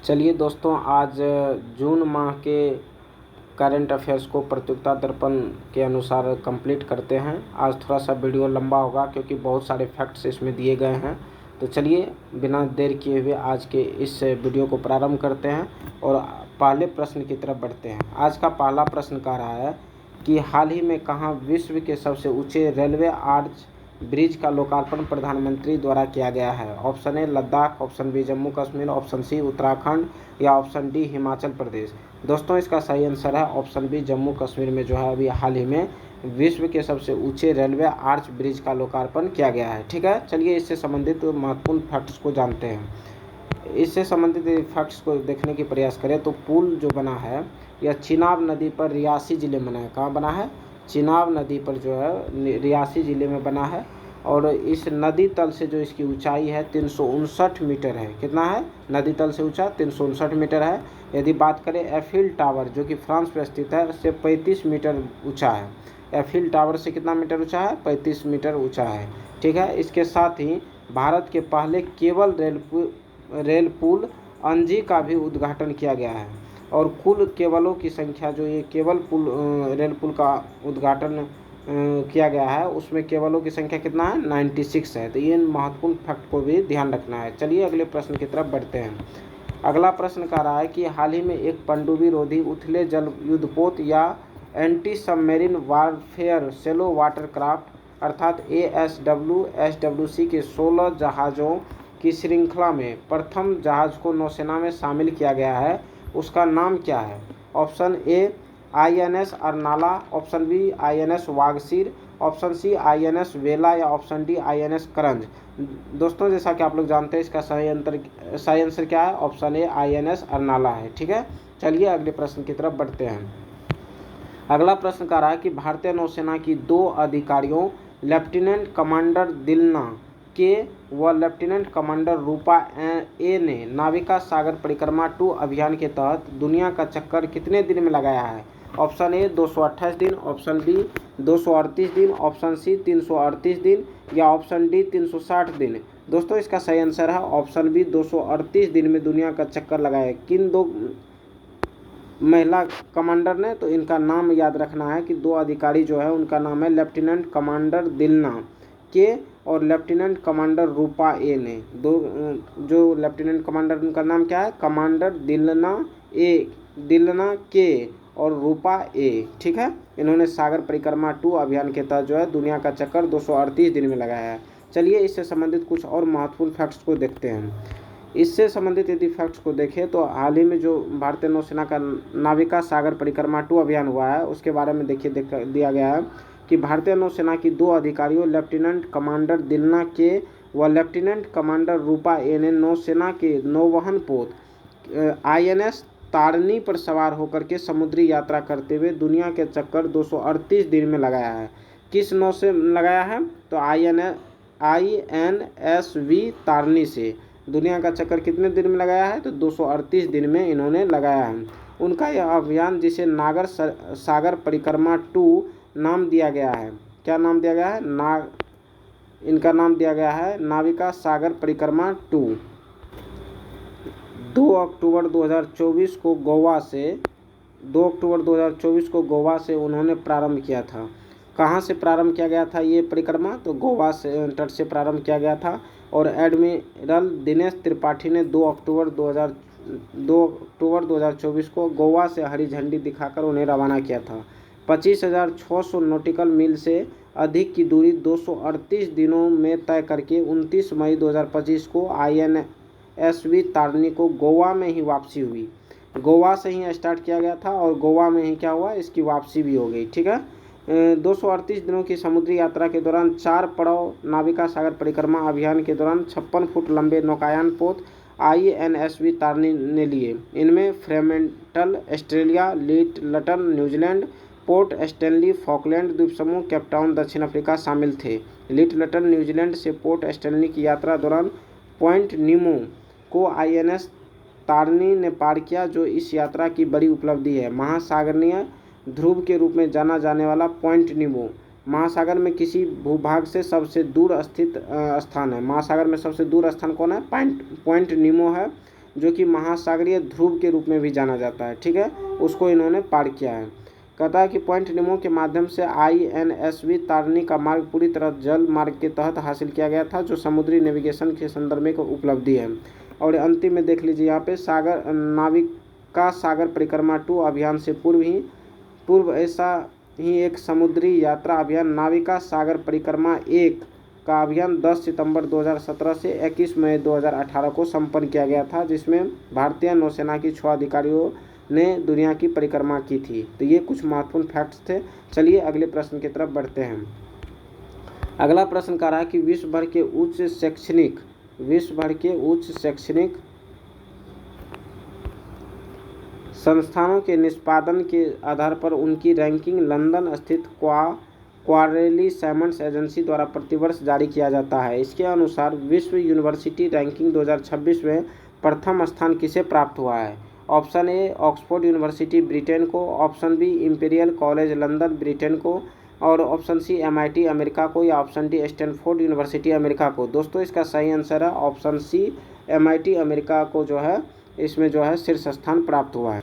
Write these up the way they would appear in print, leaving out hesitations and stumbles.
चलिए दोस्तों, आज जून माह के करंट अफेयर्स को प्रतियोगिता दर्पण के अनुसार कंप्लीट करते हैं। आज थोड़ा सा वीडियो लंबा होगा क्योंकि बहुत सारे फैक्ट्स इसमें दिए गए हैं। तो चलिए बिना देर किए हुए आज के इस वीडियो को प्रारंभ करते हैं और पहले प्रश्न की तरफ बढ़ते हैं। आज का पहला प्रश्न कह रहा है कि हाल ही में कहाँ विश्व के सबसे ऊंचे रेलवे आर्च ब्रिज का लोकार्पण प्रधानमंत्री द्वारा किया गया है। Option A Ladakh, option B Jammu Kashmir, option C Uttarakhand या ऑप्शन डी हिमाचल प्रदेश। दोस्तों इसका सही आंसर है ऑप्शन बी जम्मू कश्मीर में जो है अभी हाल ही में विश्व के सबसे ऊंचे रेलवे आर्च ब्रिज का लोकार्पण किया गया है। ठीक है, चलिए इससे संबंधित महत्वपूर्ण फैक्ट्स को जानते हैं। इससे संबंधित फैक्ट्स को देखने की प्रयास करें तो पुल जो बना है यह चिनाब नदी पर रियासी जिले में बना है। कहाँ बना है? चिनाब नदी पर जो है रियासी ज़िले में बना है और इस नदी तल से जो इसकी ऊंचाई है 359 मीटर है। कितना है? नदी तल से ऊंचा 359 मीटर है। यदि बात करें एफिल टावर जो कि फ्रांस में स्थित है उससे 35 मीटर ऊंचा है। एफिल टावर से कितना मीटर ऊंचा है? 35 मीटर ऊंचा है। ठीक है, इसके साथ ही भारत के पहले केबल रेल पुल अंजी का भी उद्घाटन किया गया है और कुल केबलों की संख्या जो ये केबल पुल रेल पुल का उद्घाटन किया गया है उसमें केबलों की संख्या कितना है? 96 है। तो ये महत्वपूर्ण फैक्ट को भी ध्यान रखना है। चलिए अगले प्रश्न की तरफ बढ़ते हैं। अगला प्रश्न कह रहा है कि हाल ही में एक पनडुब्बी रोधी उथले जल युद्धपोत या anti submarine warfare shallow water craft अर्थात ASWSWC के 16 जहाज़ों की श्रृंखला में प्रथम जहाज़ को नौसेना में शामिल किया गया है। उसका नाम क्या है? Option A INS Arnala, option B INS Vagsheer, option C INS Vela या ऑप्शन डी INS करंज। दोस्तों जैसा कि आप लोग जानते हैं इसका सही आंसर क्या है? ऑप्शन ए INS अरनाला है। ठीक है, चलिए अगले प्रश्न की तरफ बढ़ते हैं। अगला प्रश्न कह रहा है कि भारतीय नौसेना की 2 अधिकारियों लेफ्टिनेंट कमांडर दिलना के व लेफ्टिनेंट कमांडर रूपा ए ने नाविका सागर परिक्रमा 2 अभियान के तहत दुनिया का चक्कर कितने दिन में लगाया है? ऑप्शन ए 228 दिन, ऑप्शन बी 238 दिन, ऑप्शन सी 338 दिन या ऑप्शन डी 360 दिन। दोस्तों इसका सही आंसर है ऑप्शन बी 238 दिन में दुनिया का चक्कर लगाया। किन 2 महिला कमांडर ने? तो इनका नाम याद रखना है कि 2 अधिकारी जो है उनका नाम है लेफ्टिनेंट कमांडर दिलना के और लेफ्टिनेंट कमांडर रूपा ए ने। जो लेफ्टिनेंट कमांडर उनका नाम क्या है? कमांडर दिलना के और रूपा ए। ठीक है, इन्होंने सागर परिक्रमा 2 अभियान के तहत जो है दुनिया का चक्कर 238 दिन में लगाया है। चलिए इससे संबंधित कुछ और महत्वपूर्ण फैक्ट्स को देखते हैं। इससे संबंधित यदि फैक्ट्स को देखें तो हाल ही में जो भारतीय नौसेना का नाविका सागर परिक्रमा 2 अभियान हुआ है उसके बारे में दिया गया है कि भारतीय नौसेना की 2 अधिकारियों लेफ्टिनेंट कमांडर दिलना के व लेफ्टिनेंट कमांडर रूपा ए ने नौसेना के नौवहन पोत INS तारनी पर सवार होकर के समुद्री यात्रा करते हुए दुनिया के चक्कर 238 दिन में लगाया है। किस नौ से लगाया है? तो INSV तारनी से दुनिया का चक्कर कितने दिन में लगाया है? तो 238 दिन में इन्होंने लगाया है। उनका यह अभियान जिसे नागर सागर परिक्रमा 2 नाम दिया गया है। क्या नाम दिया गया है? इनका नाम दिया गया है नाविका सागर परिक्रमा 2। 2 अक्टूबर 2024 को गोवा से उन्होंने प्रारंभ किया था। कहाँ से प्रारंभ किया गया था ये परिक्रमा? तो गोवा से तट से प्रारंभ किया गया था और एडमिरल दिनेश त्रिपाठी ने 2 अक्टूबर 2024 को गोवा से हरी झंडी दिखाकर उन्हें रवाना किया था। 25,600 नॉटिकल मील से अधिक की दूरी 238 दिनों में तय करके 29 मई 2025 को INSV तारनी को गोवा में ही वापसी हुई। गोवा से ही स्टार्ट किया गया था और गोवा में ही क्या हुआ? इसकी वापसी भी हो गई। ठीक है, 238 दिनों की समुद्री यात्रा के दौरान 4 पड़ाव नाविका सागर परिक्रमा अभियान के दौरान 56 फुट लंबे नौकायान पोत INSV तारनी ने लिए। इनमें Fremantle Australia, Lyttelton New Zealand, Port Stanley Falkland द्वीप समूह, केपटाउन दक्षिण अफ्रीका शामिल थे। लिटलटन न्यूजीलैंड से पोर्ट स्टैनली की यात्रा दौरान पॉइंट नीमो को INS तारनी ने पार किया जो इस यात्रा की बड़ी उपलब्धि है। महासागरीय ध्रुव के रूप में जाना जाने वाला पॉइंट नीमो महासागर में किसी भूभाग से सबसे दूर स्थित स्थान है। महासागर में सबसे दूर स्थान कौन है? पॉइंट नीमो है। जो कि महासागरीय ध्रुव के रूप में भी जाना जाता है, ठीक है, उसको इन्होंने पार किया है। कहता है कि पॉइंट निमो के माध्यम से INSV तारनी का मार्ग पूरी तरह जल मार्ग के तहत हासिल किया गया था, जो समुद्री नेविगेशन के संदर्भ में एक उपलब्धि है। और अंतिम में देख लीजिए यहाँ पे नाविका सागर परिक्रमा 2 अभियान से पूर्व ऐसा ही एक समुद्री यात्रा अभियान नाविका सागर परिक्रमा 1 का अभियान 10 सितंबर 2017 से 21 मई 2018 को संपन्न किया गया था, जिसमें भारतीय नौसेना की 6 अधिकारियों ने दुनिया की परिक्रमा की थी। तो ये कुछ महत्वपूर्ण फैक्ट्स थे। चलिए अगले प्रश्न की तरफ बढ़ते हैं। अगला प्रश्न कह रहा है कि विश्व भर के उच्च शैक्षणिक संस्थानों के निष्पादन के आधार पर उनकी रैंकिंग लंदन स्थित क्वार्टरली साइमंड्स एजेंसी द्वारा प्रतिवर्ष जारी किया जाता है। इसके अनुसार विश्व यूनिवर्सिटी रैंकिंग 2026 में प्रथम स्थान किसे प्राप्त हुआ है? Option A Oxford University Britain को, option B imperial college London Britain को, और ऑप्शन सी MIT अमेरिका को, या option D Stanford University America को। दोस्तों इसका सही आंसर है ऑप्शन सी MIT अमेरिका को जो है इसमें जो है शीर्ष स्थान प्राप्त हुआ है।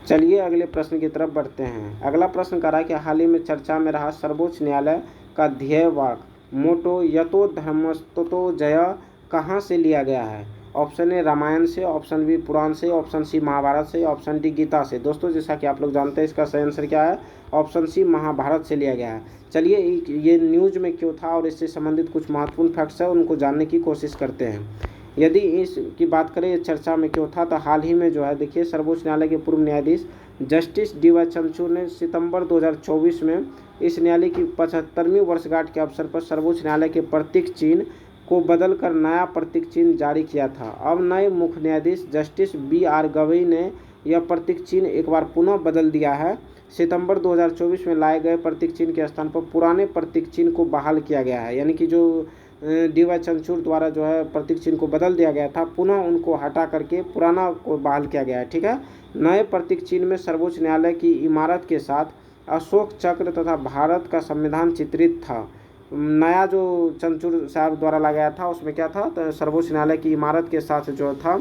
चलिए अगले प्रश्न की तरफ बढ़ते हैं। अगला प्रश्न कह रहा है कि हाल ही में चर्चा में रहा सर्वोच्च न्यायालय का ध्येय वाक्य मोटो यतो धर्मस्ततो जय कहाँ से लिया गया है? ऑप्शन ए रामायण से, ऑप्शन बी पुराण से, ऑप्शन सी महाभारत से, ऑप्शन डी गीता से। दोस्तों जैसा कि आप लोग जानते हैं इसका सही आंसर क्या है? ऑप्शन सी महाभारत से लिया गया है। चलिए ये न्यूज में क्यों था और इससे संबंधित कुछ महत्वपूर्ण फैक्ट्स है उनको जानने की कोशिश करते हैं। यदि इसकी बात करें चर्चा में क्यों था, तो हाल ही में जो है देखिए सर्वोच्च न्यायालय के पूर्व न्यायाधीश जस्टिस DY चंद्रचूड़ ने सितंबर 2024 में इस न्यायालय की 75वीं वर्षगांठ के अवसर पर सर्वोच्च न्यायालय के प्रतीक चिन्ह को बदलकर नया प्रतीक चिन्ह जारी किया था। अब नए मुख्य न्यायाधीश जस्टिस BR गवई ने यह प्रतीक चिन्ह एक बार पुनः बदल दिया है। सितंबर 2024 में लाए गए प्रतीक चिन्ह के स्थान पर पुराने प्रतीक चिन्ह को बहाल किया गया है, यानी कि जो DY चंद्रचूड़ द्वारा जो है प्रतीक चिन्ह को बदल दिया गया था, पुनः उनको हटा करके पुराना को बहाल किया गया है, ठीक है। नए प्रतीक चिन्ह में सर्वोच्च न्यायालय की इमारत के साथ अशोक चक्र तथा भारत का संविधान चित्रित था। नया जो चंद्रचूड़ साहब द्वारा लगाया था उसमें क्या था, तो सर्वोच्च न्यायालय की इमारत के साथ जो था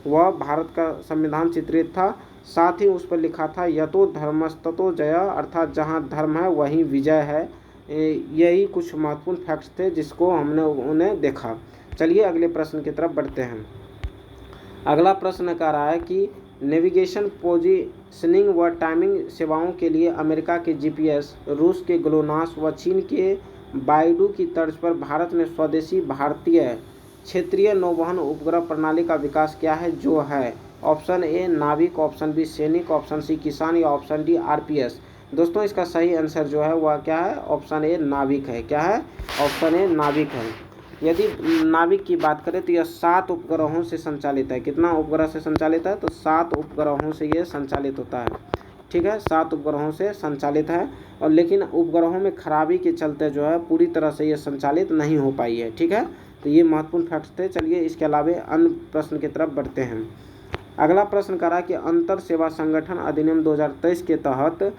वह भारत का संविधान चित्रित था। साथ ही उस पर लिखा था यतो धर्मस्ततो जय, अर्थात जहाँ धर्म है वहीं विजय है। यही कुछ महत्वपूर्ण फैक्ट्स थे जिसको हमने उन्हें देखा। चलिए अगले प्रश्न की तरफ बढ़ते हैं। अगला प्रश्न कह रहा है कि नेविगेशन, पोजीशनिंग व टाइमिंग सेवाओं के लिए अमेरिका के GPS, रूस के ग्लोनास व चीन के बाइडू की तर्ज पर भारत में स्वदेशी भारतीय क्षेत्रीय नौवहन उपग्रह प्रणाली का विकास किया है, जो है ऑप्शन ए नाविक, ऑप्शन बी सैनिक, ऑप्शन सी किसान, या ऑप्शन डी RPS। दोस्तों इसका सही आंसर जो है वह क्या है? ऑप्शन ए नाविक है। क्या है? ऑप्शन ए नाविक है। यदि नाविक की बात करें तो यह 7 उपग्रहों से संचालित है। कितना उपग्रह से संचालित है? तो 7 उपग्रहों से ये संचालित होता है, ठीक है, 7 उपग्रहों से संचालित है। और लेकिन उपग्रहों में खराबी के चलते जो है पूरी तरह से ये संचालित नहीं हो पाई है, ठीक है। तो ये महत्वपूर्ण फैक्ट्स थे। चलिए इसके अलावा अन्य प्रश्न की तरफ बढ़ते हैं। अगला प्रश्न कह रहा है कि अंतर सेवा संगठन अधिनियम 2023 के तहत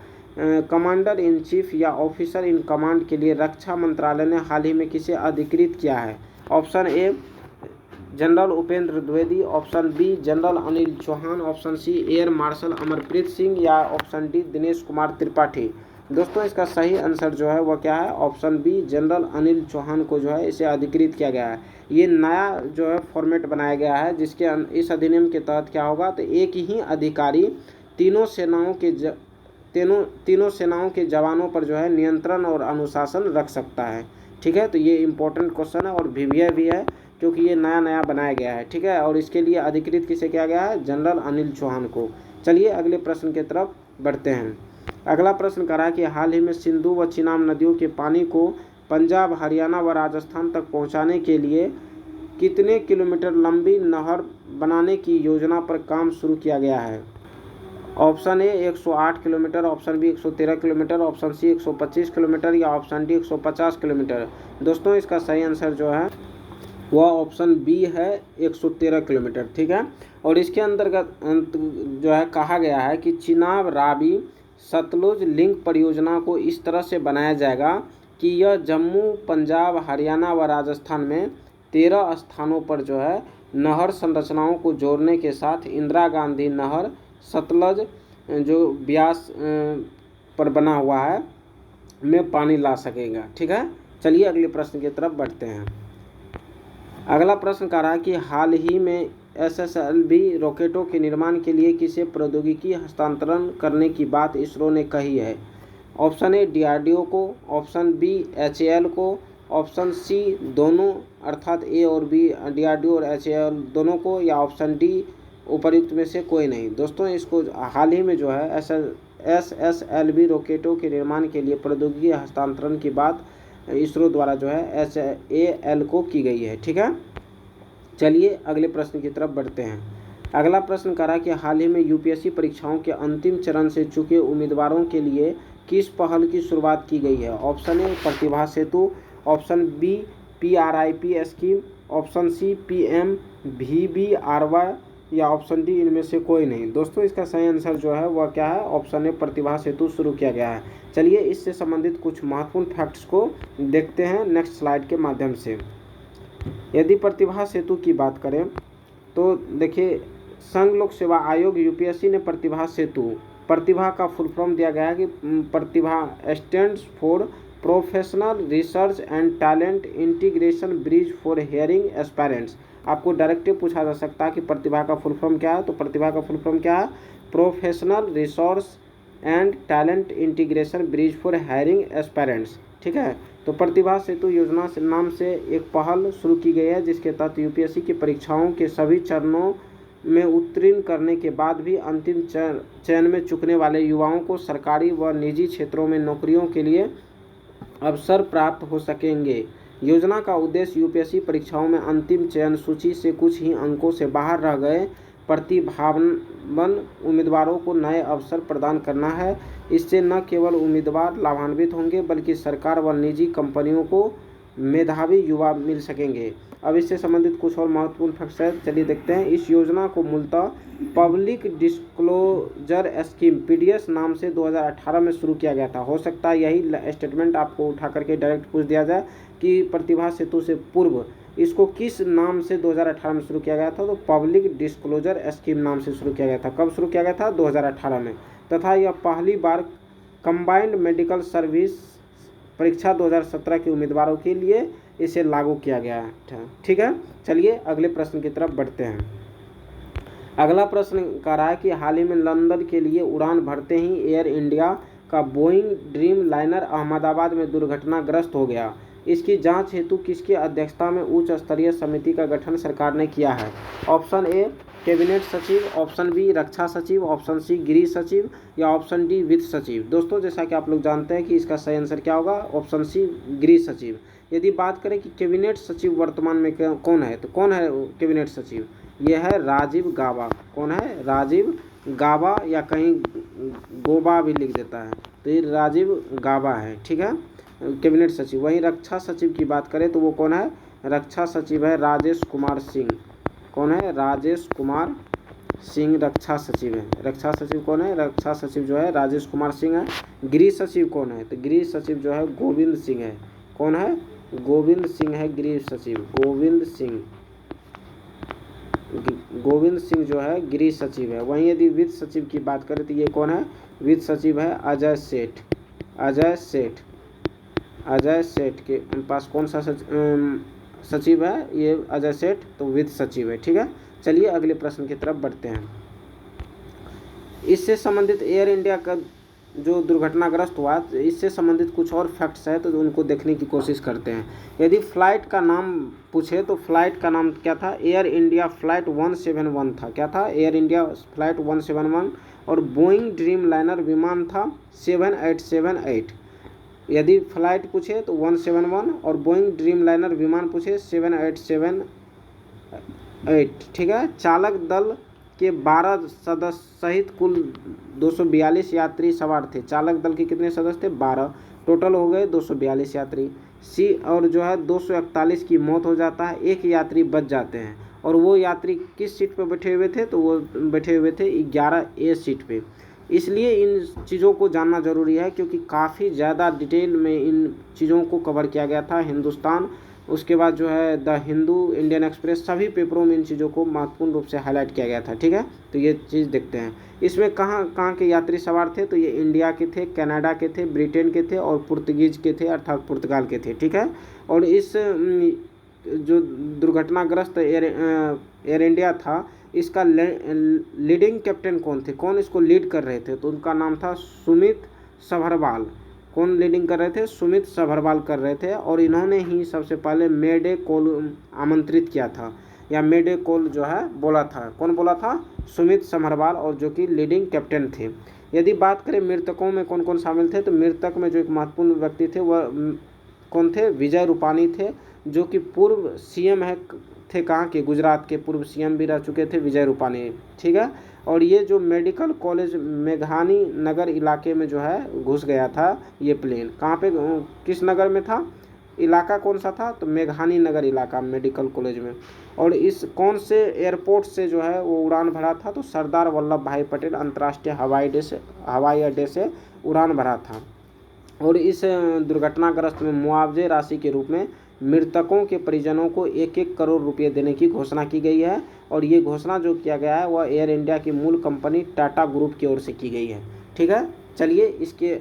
कमांडर इन चीफ या ऑफिसर इन कमांड के लिए रक्षा मंत्रालय ने हाल ही में किसे अधिकृत किया है? Option A General Upendra Dwivedi, option B General Anil Chauhan, option C air marshal Amarpreet Singh, या ऑप्शन डी दिनेश कुमार त्रिपाठी। दोस्तों इसका सही आंसर जो है वह क्या है? Option B General Anil Chauhan को जो है इसे अधिकृत किया गया है। ये नया जो है फॉर्मेट बनाया गया है जिसके इस अधिनियम के तहत क्या होगा, तो एक ही अधिकारी तीनों सेनाओं के जवानों पर जो है नियंत्रण और अनुशासन रख सकता है, ठीक है। तो ये इंपॉर्टेंट क्वेश्चन है और VVI भी है क्योंकि ये नया बनाया गया है, ठीक है। और इसके लिए अधिकृत किसे किया गया है? जनरल अनिल चौहान को। चलिए अगले प्रश्न की तरफ बढ़ते हैं। अगला प्रश्न कह रहा है कि हाल ही में सिंधु व चिनाब नदियों के पानी को पंजाब, हरियाणा व राजस्थान तक पहुंचाने के लिए कितने किलोमीटर लंबी नहर बनाने की योजना पर काम शुरू किया गया है? Option A 108 kilometre, option B 113 kilometre, option C 125 kilometre, या ऑप्शन डी 150 किलोमीटर। दोस्तों इसका सही आंसर जो है वह ऑप्शन बी है 113 किलोमीटर, ठीक है। और इसके अंतर्गत जो है कहा गया है कि चिनाब रावी सतलुज लिंक परियोजना को इस तरह से बनाया जाएगा कि यह जम्मू, पंजाब, हरियाणा व राजस्थान में 13 स्थानों पर जो है नहर संरचनाओं को जोड़ने के साथ इंदिरा गांधी नहर सतलज जो ब्यास पर बना हुआ है में पानी ला सकेगा। ठीक है, चलिए अगले प्रश्न की तरफ बढ़ते हैं। अगला प्रश्न कह रहा है कि हाल ही में SSLV रॉकेटों के निर्माण के लिए किसे प्रौद्योगिकी हस्तांतरण करने की बात इसरो ने कही है? ऑप्शन ए DRDO को, ऑप्शन बी HAL को, ऑप्शन सी दोनों अर्थात ए और बी DRDO और HAL दोनों को, या ऑप्शन डी उपर्युक्त में से कोई नहीं। दोस्तों इसको हाल ही में जो है SSLV रॉकेटों के निर्माण के लिए प्रौद्योगिकी हस्तांतरण की बात इसरो द्वारा जो है HAL को की गई है। ठीक है, चलिए अगले प्रश्न की तरफ बढ़ते हैं। अगला प्रश्न कह रहा है कि हाल ही में UPSC परीक्षाओं के अंतिम चरण से चुके उम्मीदवारों के लिए किस पहल की शुरुआत की गई है? Option A Pratibha Setu, option B PRIP scheme, option C PMVBRY, या ऑप्शन डी इनमें से कोई नहीं। दोस्तों इसका सही आंसर जो है वह क्या है? ऑप्शन ए प्रतिभा सेतु शुरू किया गया है। चलिए इससे संबंधित कुछ महत्वपूर्ण फैक्ट्स को देखते हैं नेक्स्ट स्लाइड के माध्यम से। यदि प्रतिभा सेतु की बात करें तो देखिए, संघ लोक सेवा आयोग UPSC ने प्रतिभा का फुल फॉर्म दिया गया है कि Pratibha stands for professional research and talent integration bridge for hearing aspirants. आपको डायरेक्टिव पूछा जा सकता है कि प्रतिभा का फुल फॉर्म क्या है, तो प्रतिभा का फुल फॉर्म क्या है? Professional resource and talent integration bridge for hiring aspirants. ठीक है, तो प्रतिभा सेतु योजना से नाम से एक पहल शुरू की गई है जिसके तहत UPSC की परीक्षाओं के सभी चरणों में उत्तीर्ण करने के बाद भी अंतिम चयन में चुकने वाले युवाओं को सरकारी व निजी क्षेत्रों में नौकरियों के लिए अवसर प्राप्त हो सकेंगे। योजना का उद्देश्य UPSC परीक्षाओं में अंतिम चयन सूची से कुछ ही अंकों से बाहर रह गए प्रतिभावान उम्मीदवारों को नए अवसर प्रदान करना है। इससे न केवल उम्मीदवार लाभान्वित होंगे बल्कि सरकार व निजी कंपनियों को मेधावी युवा मिल सकेंगे। अब इससे संबंधित कुछ और महत्वपूर्ण फैक्ट्स हैं, चलिए देखते हैं। इस योजना को मूलतः पब्लिक डिस्क्लोजर स्कीम PDS नाम से 2018 में शुरू किया गया था। हो सकता है यही स्टेटमेंट आपको उठा करके डायरेक्ट पूछ दिया जाए कि प्रतिभा सेतु से पूर्व इसको किस नाम से 2018 में शुरू किया गया था, तो पब्लिक डिस्क्लोजर स्कीम नाम से शुरू किया गया था। कब शुरू किया गया था? 2018 में। तथा यह पहली बार कंबाइंड मेडिकल सर्विस परीक्षा 2017 के उम्मीदवारों के लिए इसे लागू किया गया था। ठीक है, चलिए अगले प्रश्न की तरफ बढ़ते हैं। अगला प्रश्न कह रहा है कि हाल ही में लंदन के लिए उड़ान भरते ही एयर इंडिया का बोइंग ड्रीम लाइनर अहमदाबाद में दुर्घटनाग्रस्त हो गया। इसकी जांच हेतु किसकी अध्यक्षता में उच्च स्तरीय समिति का गठन सरकार ने किया है? ऑप्शन ए कैबिनेट सचिव, ऑप्शन बी रक्षा सचिव, ऑप्शन सी गृह सचिव, या ऑप्शन डी वित्त सचिव। दोस्तों जैसा कि आप लोग जानते हैं कि इसका सही आंसर क्या होगा? ऑप्शन सी गृह सचिव। यदि बात करें कि कैबिनेट सचिव वर्तमान में कौन है, तो कौन है कैबिनेट सचिव? ये है राजीव गाबा। कौन है? राजीव गाबा, या कहीं गोबा भी लिख देता है, तो ये राजीव गाबा है। ठीक है, कैबिनेट सचिव। वहीं रक्षा सचिव की बात करें तो वो कौन है? रक्षा सचिव है राजेश कुमार सिंह। कौन है? राजेश कुमार सिंह रक्षा सचिव है। रक्षा सचिव कौन है? रक्षा सचिव जो है राजेश कुमार सिंह है। गृह सचिव कौन है? तो गृह सचिव जो है गोविंद सिंह है। कौन है? गोविंद सिंह है गृह सचिव। गोविंद सिंह जो है गृह सचिव है। वहीं यदि वित्त सचिव की बात करें तो ये कौन है? वित्त सचिव है अजय सेठ। अजय सेठ के पास कौन सा सचिव है? ये अजय सेठ, तो वित्त सचिव है। ठीक है, चलिए अगले प्रश्न की तरफ बढ़ते हैं। इससे संबंधित एयर इंडिया का जो दुर्घटनाग्रस्त हुआ, इससे संबंधित कुछ और फैक्ट्स है तो उनको देखने की कोशिश करते हैं। यदि फ्लाइट का नाम पूछे तो फ्लाइट का नाम क्या था? एयर इंडिया फ्लाइट 171 था। क्या था? Air India flight 171। और बोइंग ड्रीम लाइनर विमान था 7878। यदि फ्लाइट पूछे तो 171 और बोइंग ड्रीम लाइनर विमान पूछे 7878। ठीक है, चालक दल के 12 सदस्य सहित कुल 242 यात्री सवार थे। चालक दल के कितने सदस्य थे? 12। टोटल हो गए 242 यात्री। सी और जो है 241 की मौत हो जाता है, एक यात्री बच जाते हैं। और वो यात्री किस सीट पर बैठे हुए थे? तो वो बैठे हुए थे 11A सीट पे। इसलिए इन चीज़ों को जानना ज़रूरी है क्योंकि काफ़ी ज़्यादा डिटेल में इन चीज़ों को कवर किया गया था हिंदुस्तान उसके बाद जो है द हिंदू, इंडियन एक्सप्रेस, सभी पेपरों में इन चीज़ों को महत्वपूर्ण रूप से हाईलाइट किया गया था। ठीक है, तो ये चीज़ देखते हैं। इसमें कहाँ कहाँ के यात्री सवार थे, तो ये इंडिया के थे, कनाडा के थे, ब्रिटेन के थे और पुर्तगीज के थे, अर्थात पुर्तगाल के थे। ठीक है, और इस जो दुर्घटनाग्रस्त एयर इंडिया था, इसका लीडिंग कैप्टन कौन थे, कौन इसको लीड कर रहे थे, तो उनका नाम था सुमित सभरवाल। कौन लीडिंग कर रहे थे, सुमित सभरवाल कर रहे थे, और इन्होंने ही सबसे पहले मे डे कॉल आमंत्रित किया था, या मे डे कॉल जो है बोला था। कौन बोला था, सुमित सभरवाल, और जो कि लीडिंग कैप्टन थे। यदि बात करें मृतकों में कौन कौन शामिल थे, तो मृतक में जो एक महत्वपूर्ण व्यक्ति थे वह कौन थे, विजय रूपानी थे, जो कि पूर्व सीएम है थे, कहाँ के, गुजरात के पूर्व सीएम भी रह चुके थे विजय रूपानी। ठीक है, और ये जो मेडिकल कॉलेज मेघानी नगर इलाके में जो है घुस गया था ये प्लेन। कहाँ पे, किस नगर में था, इलाका कौन सा था, तो मेघानी नगर इलाका, मेडिकल कॉलेज में। और इस कौन से एयरपोर्ट से जो है वो उड़ान भरा था, तो सरदार वल्लभ भाई पटेल अंतर्राष्ट्रीय हवाई अड्डे से उड़ान भरा था। और इस दुर्घटनाग्रस्त में मुआवजे राशि के रूप में मृतकों के परिजनों को 1-1 करोड़ रुपये देने की घोषणा की गई है। और ये घोषणा जो किया गया है वह एयर इंडिया की मूल कंपनी टाटा ग्रुप की ओर से की गई है। ठीक है, चलिए इसके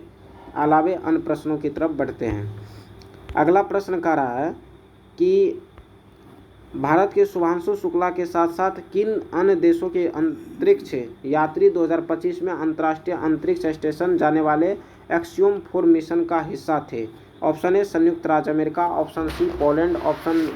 अलावे अन्य प्रश्नों की तरफ बढ़ते हैं। अगला प्रश्न कह रहा है कि भारत के शुभांशु शुक्ला के साथ साथ किन अन्य देशों के अंतरिक्ष यात्री 2025 में अंतर्राष्ट्रीय अंतरिक्ष स्टेशन जाने वाले एक्सियोम 4 मिशन का हिस्सा थे। ऑप्शन ए संयुक्त राज्य America, option C Poland, option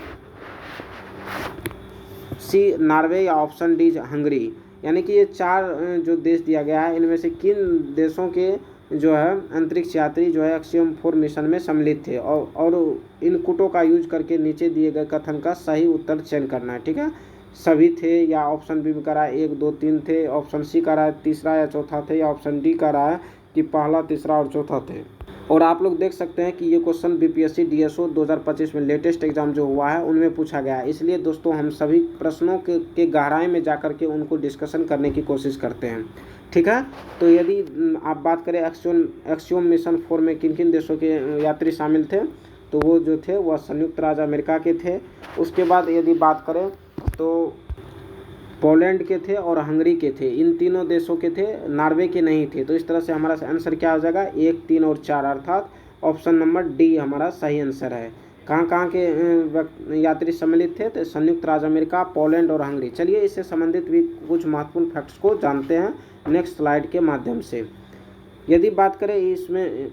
C Norway, या ऑप्शन डी हंगरी। यानी कि ये 4 जो देश दिया गया है, इनमें से किन देशों के जो है अंतरिक्ष यात्री जो है एक्सियोम 4 मिशन में सम्मिलित थे, और इन कुटों का यूज करके नीचे दिए गए कथन का सही उत्तर चयन करना है। ठीक है, सभी थे, या ऑप्शन बी में कह रहा है 1, 2, 3 थे, ऑप्शन सी कह रहा है तीसरा या चौथा थे, या ऑप्शन डी कह रहा है कि पहला, तीसरा और चौथा थे। और आप लोग देख सकते हैं कि ये क्वेश्चन बीपीएससी डीएसओ 2025 में लेटेस्ट एग्जाम जो हुआ है उनमें पूछा गया है। इसलिए दोस्तों हम सभी प्रश्नों के गहराई में जाकर के उनको डिस्कशन करने की कोशिश करते हैं। ठीक है, तो यदि आप बात करें एक्सियोम मिशन 4 में किन किन देशों के यात्री शामिल थे, तो वो जो थे वह संयुक्त राज्य अमेरिका के थे। उसके बाद यदि बात करें तो पोलैंड के थे और हंगरी के थे, इन तीनों देशों के थे, नॉर्वे के नहीं थे। तो इस तरह से हमारा आंसर क्या हो जाएगा, 1, 3 और 4, अर्थात ऑप्शन नंबर डी हमारा सही आंसर है। कहाँ के यात्री सम्मिलित थे, तो संयुक्त राज्य अमेरिका, पोलैंड और हंगरी। चलिए इससे संबंधित भी कुछ महत्वपूर्ण फैक्ट्स को जानते हैं नेक्स्ट स्लाइड के माध्यम से। यदि बात करें इसमें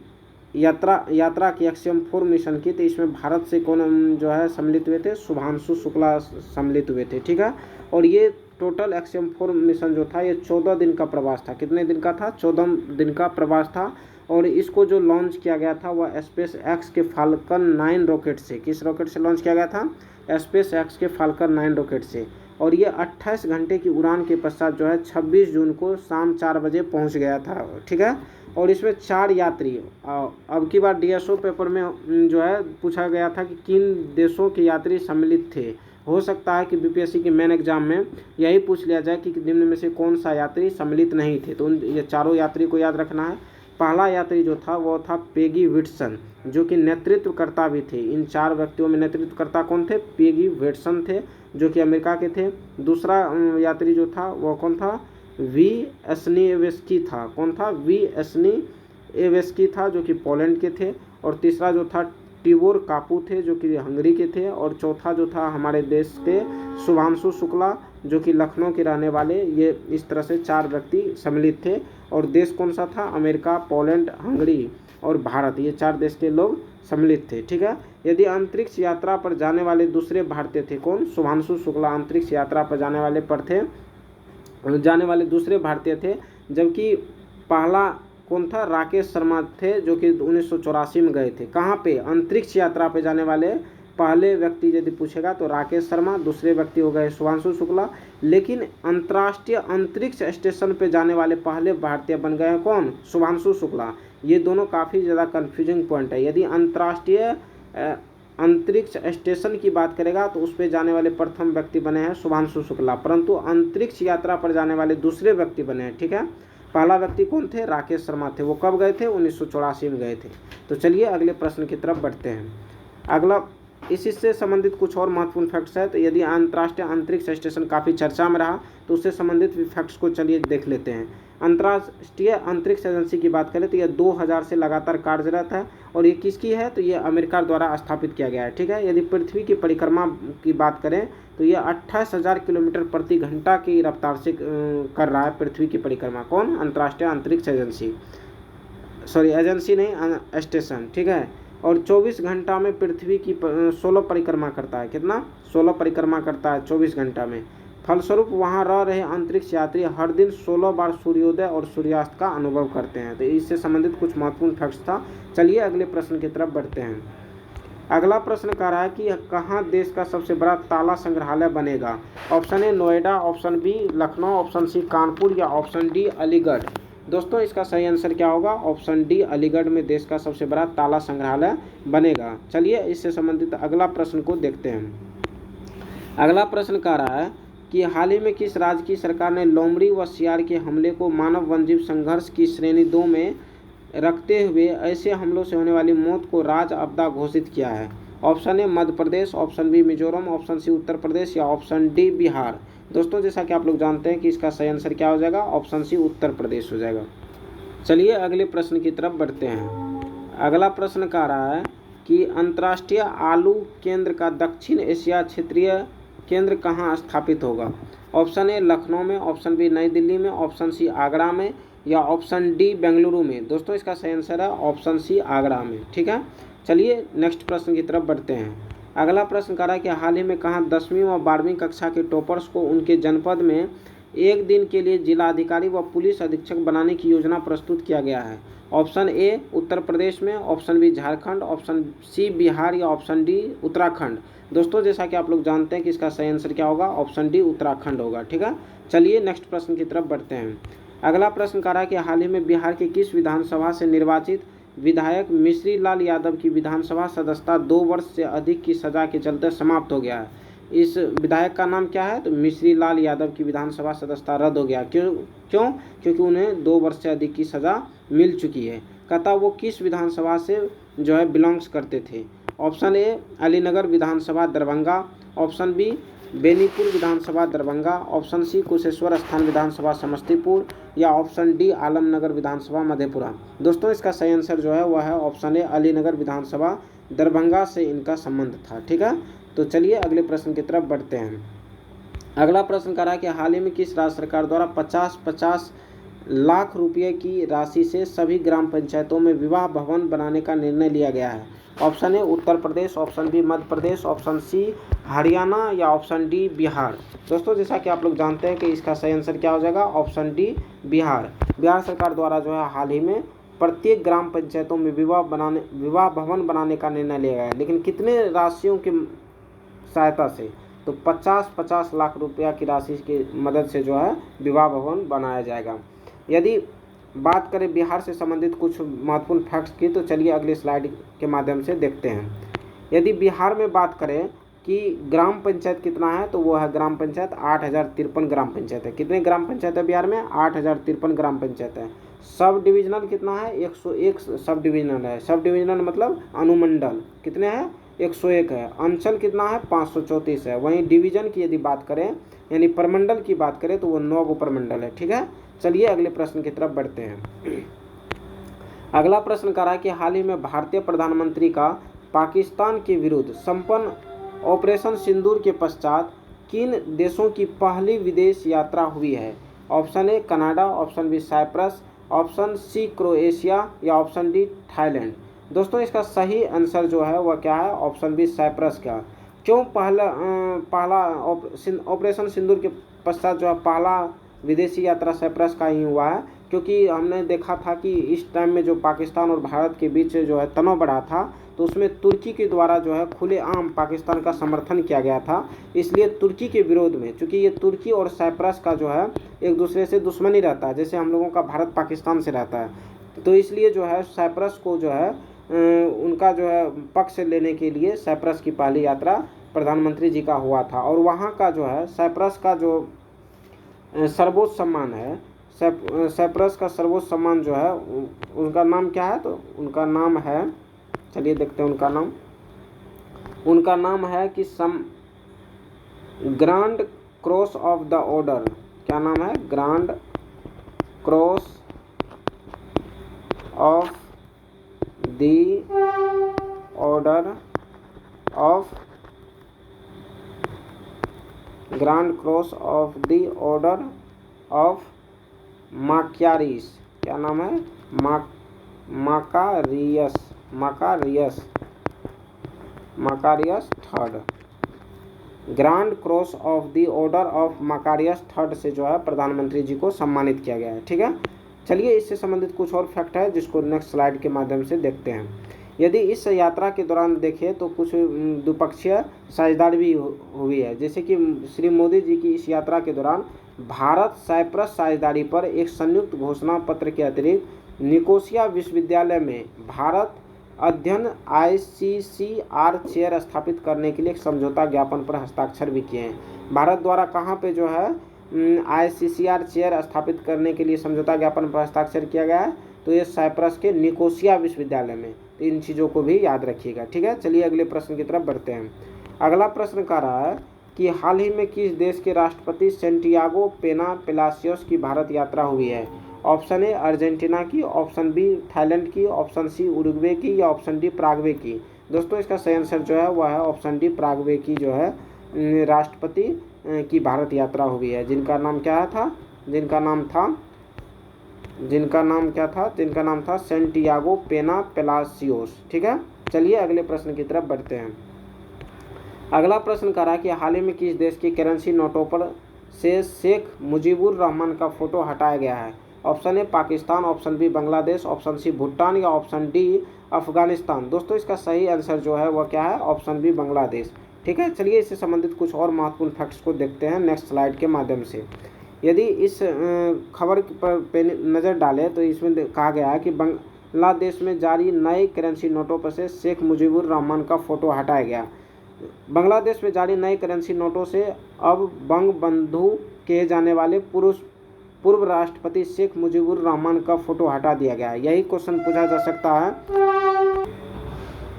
यात्रा की एक्सियोम 4 मिशन की, तो इसमें भारत से कौन जो है सम्मिलित हुए थे, शुभांशु शुक्ला सम्मिलित हुए थे। ठीक है, और ये टोटल एक्सियोम 4 मिशन जो था ये 14 दिन का प्रवास था। कितने दिन का था, 14 दिन का प्रवास था। और इसको जो लॉन्च किया गया था वह स्पेस एक्स के फाल्कन 9 रॉकेट से, किस रॉकेट से लॉन्च किया गया था, स्पेस एक्स के फाल्कन 9 रॉकेट से। और ये 28 घंटे की उड़ान के पश्चात जो है 26 जून को शाम 4 बजे पहुंच गया था। ठीक है, और इसमें 4 यात्री, अब की बार डीएसओ पेपर में जो है पूछा गया था कि किन देशों के यात्री सम्मिलित थे। हो सकता है कि बीपीएससी के मेन एग्जाम में यही पूछ लिया जाए कि निम्न में से कौन सा यात्री सम्मिलित नहीं थे। तो ये चारों यात्री को याद रखना है। पहला यात्री जो था वो था पेगी विट्सन, जो कि नेतृत्वकर्ता भी थे। इन 4 व्यक्तियों में नेतृत्वकर्ता कौन थे, पेगी विट्सन थे, जो कि अमेरिका के थे। दूसरा यात्री जो था वो कौन था, वी एस्निएवेस्की था। कौन था, वी एस्निएवेस्की था, जो कि पोलैंड के थे। और तीसरा जो था टिबोर कापू थे, जो कि हंगरी के थे। और चौथा जो था हमारे देश के शुभांशु शुक्ला, जो कि लखनऊ के रहने वाले। ये इस तरह से 4 व्यक्ति सम्मिलित थे। और देश कौन सा था, अमेरिका, पोलैंड, हंगरी और भारत, ये 4 देश के लोग सम्मिलित थे। ठीक है, यदि अंतरिक्ष यात्रा पर जाने वाले दूसरे भारतीय थे, कौन, शुभांशु शुक्ला अंतरिक्ष यात्रा पर जाने वाले दूसरे भारतीय थे। जबकि पहला कौन था, राकेश शर्मा थे, जो कि 1984 में गए थे। कहाँ पे, अंतरिक्ष यात्रा पे जाने वाले पहले व्यक्ति यदि पूछेगा तो राकेश शर्मा, दूसरे व्यक्ति हो गए शुभांशु शुक्ला। लेकिन अंतर्राष्ट्रीय अंतरिक्ष स्टेशन पे जाने वाले पहले भारतीय बन गए कौन, शुभांशु शुक्ला। ये दोनों काफ़ी ज़्यादा कन्फ्यूजिंग पॉइंट है। यदि अंतर्राष्ट्रीय अंतरिक्ष स्टेशन की बात करेगा तो उस पर जाने वाले प्रथम व्यक्ति बने हैं शुभांशु शुक्ला, परंतु अंतरिक्ष यात्रा पर जाने वाले दूसरे व्यक्ति बने हैं। ठीक है, पहला व्यक्ति कौन थे, राकेश शर्मा थे। वो कब गए थे, 1984 में गए थे। तो चलिए अगले प्रश्न की तरफ बढ़ते हैं। अगला इससे संबंधित कुछ और महत्वपूर्ण फैक्ट्स है। तो यदि अंतर्राष्ट्रीय अंतरिक्ष स्टेशन काफ़ी चर्चा में रहा तो उससे संबंधित भी फैक्ट्स को चलिए देख लेते हैं। अंतर्राष्ट्रीय अंतरिक्ष एजेंसी की बात करें तो यह 2000 से लगातार कार्यरत है और ये किसकी है, तो ये अमेरिका द्वारा स्थापित किया गया है। ठीक है। यदि पृथ्वी की परिक्रमा की बात करें तो ये 28,000 किलोमीटर प्रति घंटा की रफ्तार से कर रहा है पृथ्वी की परिक्रमा। कौन? अंतर्राष्ट्रीय अंतरिक्ष एजेंसी, सॉरी एजेंसी नहीं, स्टेशन। ठीक है। और 24 घंटा में पृथ्वी की 16 परिक्रमा करता है। कितना? 16 परिक्रमा करता है 24 घंटा में। फलस्वरूप वहां रह रहे अंतरिक्ष यात्री हर दिन 16 बार सूर्योदय और सूर्यास्त का अनुभव करते हैं। तो इससे संबंधित कुछ महत्वपूर्ण फैक्ट्स था। चलिए अगले प्रश्न की तरफ बढ़ते हैं। अगला प्रश्न कह रहा है कि कहाँ देश का सबसे बड़ा ताला संग्रहालय बनेगा? Option A Noida, option B Lucknow, option C Kanpur या ऑप्शन डी अलीगढ़। दोस्तों इसका सही आंसर क्या होगा? ऑप्शन डी अलीगढ़ में देश का सबसे बड़ा ताला संग्रहालय बनेगा। चलिए इससे संबंधित अगला प्रश्न को देखते हैं। अगला प्रश्न कह रहा है कि हाल ही में किस राज्य की सरकार ने लोमड़ी व सियार के हमले को मानव वन्यजीव संघर्ष की श्रेणी 2 में रखते हुए ऐसे हमलों से होने वाली मौत को राज्य आपदा घोषित किया है? Option A Madhya Pradesh, option B Mizoram, option C Uttar Pradesh या ऑप्शन डी बिहार। दोस्तों जैसा कि आप लोग जानते हैं कि इसका सही आंसर क्या हो जाएगा? ऑप्शन सी उत्तर प्रदेश हो जाएगा। चलिए अगले प्रश्न की तरफ बढ़ते हैं। अगला प्रश्न कह रहा है कि अंतर्राष्ट्रीय आलू केंद्र का दक्षिण एशिया क्षेत्रीय केंद्र कहाँ स्थापित होगा? ऑप्शन ए लखनऊ में, ऑप्शन बी नई दिल्ली में, ऑप्शन सी आगरा में या ऑप्शन डी बेंगलुरु में। दोस्तों इसका सही आंसर है ऑप्शन सी आगरा में। ठीक है। चलिए नेक्स्ट प्रश्न की तरफ बढ़ते हैं। अगला प्रश्न कह रहा है कि हाल ही में कहाँ 10वीं व 12वीं कक्षा के टॉपर्स को उनके जनपद में एक दिन के लिए जिलाधिकारी व पुलिस अधीक्षक बनाने की योजना प्रस्तुत किया गया है? ऑप्शन ए उत्तर प्रदेश में, option B Jharkhand, option C Bihar या ऑप्शन डी उत्तराखंड। दोस्तों जैसा कि आप लोग जानते हैं कि इसका सही आंसर क्या होगा? ऑप्शन डी उत्तराखंड होगा। ठीक है। चलिए नेक्स्ट प्रश्न की तरफ बढ़ते हैं। अगला प्रश्न कह रहा है कि हाल ही में बिहार के किस विधानसभा से निर्वाचित विधायक मिश्री लाल यादव की विधानसभा सदस्यता 2 वर्ष से अधिक की सजा के चलते समाप्त हो गया है? इस विधायक का नाम क्या है? तो मिश्री लाल यादव की विधानसभा सदस्यता रद्द हो गया। क्योंकि उन्हें 2 वर्ष से अधिक की सज़ा मिल चुकी है। कहता वो किस विधानसभा से जो है बिलोंग्स करते थे? ऑप्शन ए अलीनगर विधानसभा दरभंगा, ऑप्शन बी बेनीपुर विधानसभा दरभंगा, ऑप्शन सी कुशेश्वर स्थान विधानसभा समस्तीपुर या ऑप्शन डी आलमनगर विधानसभा मधेपुरा। दोस्तों इसका सही आंसर जो है वह है ऑप्शन ए अलीनगर विधानसभा दरभंगा से इनका संबंध था। ठीक है। तो चलिए अगले प्रश्न की तरफ बढ़ते हैं। अगला प्रश्न कह रहा है कि हाल ही में किस राज्य सरकार द्वारा 50-50 लाख रुपये की राशि से सभी ग्राम पंचायतों में विवाह भवन बनाने का निर्णय लिया गया है? Option A Uttar Pradesh, option B Madhya Pradesh, option C Haryana या ऑप्शन डी बिहार। दोस्तों जैसा कि आप लोग जानते हैं कि इसका सही आंसर क्या हो जाएगा? Option D Bihar. बिहार सरकार द्वारा जो है हाल ही में प्रत्येक ग्राम पंचायतों में विवाह भवन बनाने का निर्णय लिया गया है। लेकिन कितने राशियों की सहायता से? तो 50-50 लाख रुपया की राशि की मदद से जो है विवाह भवन बनाया जाएगा। यदि बात करें बिहार से संबंधित कुछ महत्वपूर्ण फैक्ट्स की तो चलिए अगले स्लाइड के माध्यम से देखते हैं। यदि बिहार में बात करें कि ग्राम पंचायत कितना है तो वो है ग्राम पंचायत 8053 ग्राम पंचायत है। कितने ग्राम पंचायत है बिहार में? 8053 ग्राम पंचायत है। सब डिविजनल कितना है? 101 सब डिविजनल है। सब डिविजनल मतलब अनुमंडल कितने हैं? 101 है। अंचल कितना है? 534 है। वहीं डिवीजन की यदि बात करें यानी प्रमंडल की बात करें तो वो 9 गो प्रमंडल है। ठीक है। चलिए अगले प्रश्न की तरफ बढ़ते हैं। अगला प्रश्न कह रहा है कि हाल ही में भारतीय प्रधानमंत्री का पाकिस्तान के विरुद्ध संपन्न ऑपरेशन सिंदूर के पश्चात किन देशों की पहली विदेश यात्रा हुई है? Option A Canada, option B Cyprus, option C Croatia या ऑप्शन डी थाईलैंड। दोस्तों इसका सही आंसर जो है वह क्या है? ऑप्शन बी साइप्रस का। क्यों पहला ऑपरेशन सिंदूर के पश्चात जो है पहला विदेशी यात्रा साइप्रस का ही हुआ है? क्योंकि हमने देखा था कि इस टाइम में जो पाकिस्तान और भारत के बीच जो है तनाव बढ़ा था तो उसमें तुर्की के द्वारा जो है खुलेआम पाकिस्तान का समर्थन किया गया था। इसलिए तुर्की के विरोध में, चूँकि ये तुर्की और साइप्रस का जो है एक दूसरे से दुश्मनी रहता है जैसे हम लोगों का भारत पाकिस्तान से रहता है, तो इसलिए जो है साइप्रस को जो है उनका जो है पक्ष लेने के लिए साइप्रस की पहली यात्रा प्रधानमंत्री जी का हुआ था। और वहाँ का जो है साइप्रस का जो सर्वोच्च सम्मान है, साइप्रस का सर्वोच्च सम्मान जो है उनका नाम क्या है? तो उनका नाम है, चलिए देखते हैं उनका नाम, उनका नाम है कि grand cross of the order. क्या नाम है? Grand cross of the order of grand cross of the order of Makarios. क्या नाम है? Makarios third. Grand cross of the order of Makarios third से जो है प्रधानमंत्री जी को सम्मानित किया गया है। ठीक है, चलिए इससे संबंधित कुछ और फैक्ट है जिसको नेक्स्ट स्लाइड के माध्यम से देखते हैं। यदि इस यात्रा के दौरान देखें तो कुछ द्विपक्षीय साझेदारी भी हुई है, जैसे कि श्री मोदी जी की इस यात्रा के दौरान भारत साइप्रस साझेदारी पर एक संयुक्त घोषणा पत्र के अतिरिक्त निकोसिया विश्वविद्यालय में भारत अध्ययन ICCR चेयर स्थापित करने के लिए एक समझौता ज्ञापन पर हस्ताक्षर भी किए हैं। भारत द्वारा कहाँ पे जो है ICCR चेयर स्थापित करने के लिए समझौता ज्ञापन पर हस्ताक्षर किया गया है? तो ये साइप्रस के निकोसिया विश्वविद्यालय में। तो इन चीज़ों को भी याद रखिएगा। ठीक है, चलिए अगले प्रश्न की तरफ बढ़ते हैं। अगला प्रश्न कह रहा है कि हाल ही में किस देश के राष्ट्रपति सेंटियागो पेना पेलासियोस की भारत यात्रा हुई है? ऑप्शन ए अर्जेंटीना की, ऑप्शन बी थाईलैंड की, ऑप्शन सी उरुग्वे की, या ऑप्शन डी प्रागवे की। दोस्तों इसका सही आंसर जो है वह है ऑप्शन डी, प्रागवे की जो है राष्ट्रपति की भारत यात्रा हुई है, जिनका नाम क्या था? जिनका नाम था सेंटियागो पेना पेलासियोस। ठीक है, चलिए अगले प्रश्न की तरफ बढ़ते हैं। अगला प्रश्न कह रहा है कि हाल ही में किस देश की करेंसी नोटों पर से शेख मुजीबुर रहमान का फोटो हटाया गया है? Option A Pakistan, option B Bangladesh, option C Bhutan, या ऑप्शन डी अफगानिस्तान। दोस्तों इसका सही आंसर जो है वह क्या है? Option B Bangladesh. ठीक है, चलिए इससे संबंधित कुछ और महत्वपूर्ण फैक्ट्स को देखते हैं नेक्स्ट स्लाइड के माध्यम से। यदि इस खबर पर नज़र डालें तो इसमें कहा गया है कि बांग्लादेश में जारी नए करेंसी नोटों पर से शेख मुजीबुर रहमान का फोटो हटाया गया। बांग्लादेश में जारी नए करेंसी नोटों से अब बंग बंधु कहे जाने वाले पूर्व राष्ट्रपति शेख मुजीबुर रहमान का फोटो हटा दिया गया है। यही क्वेश्चन पूछा जा सकता है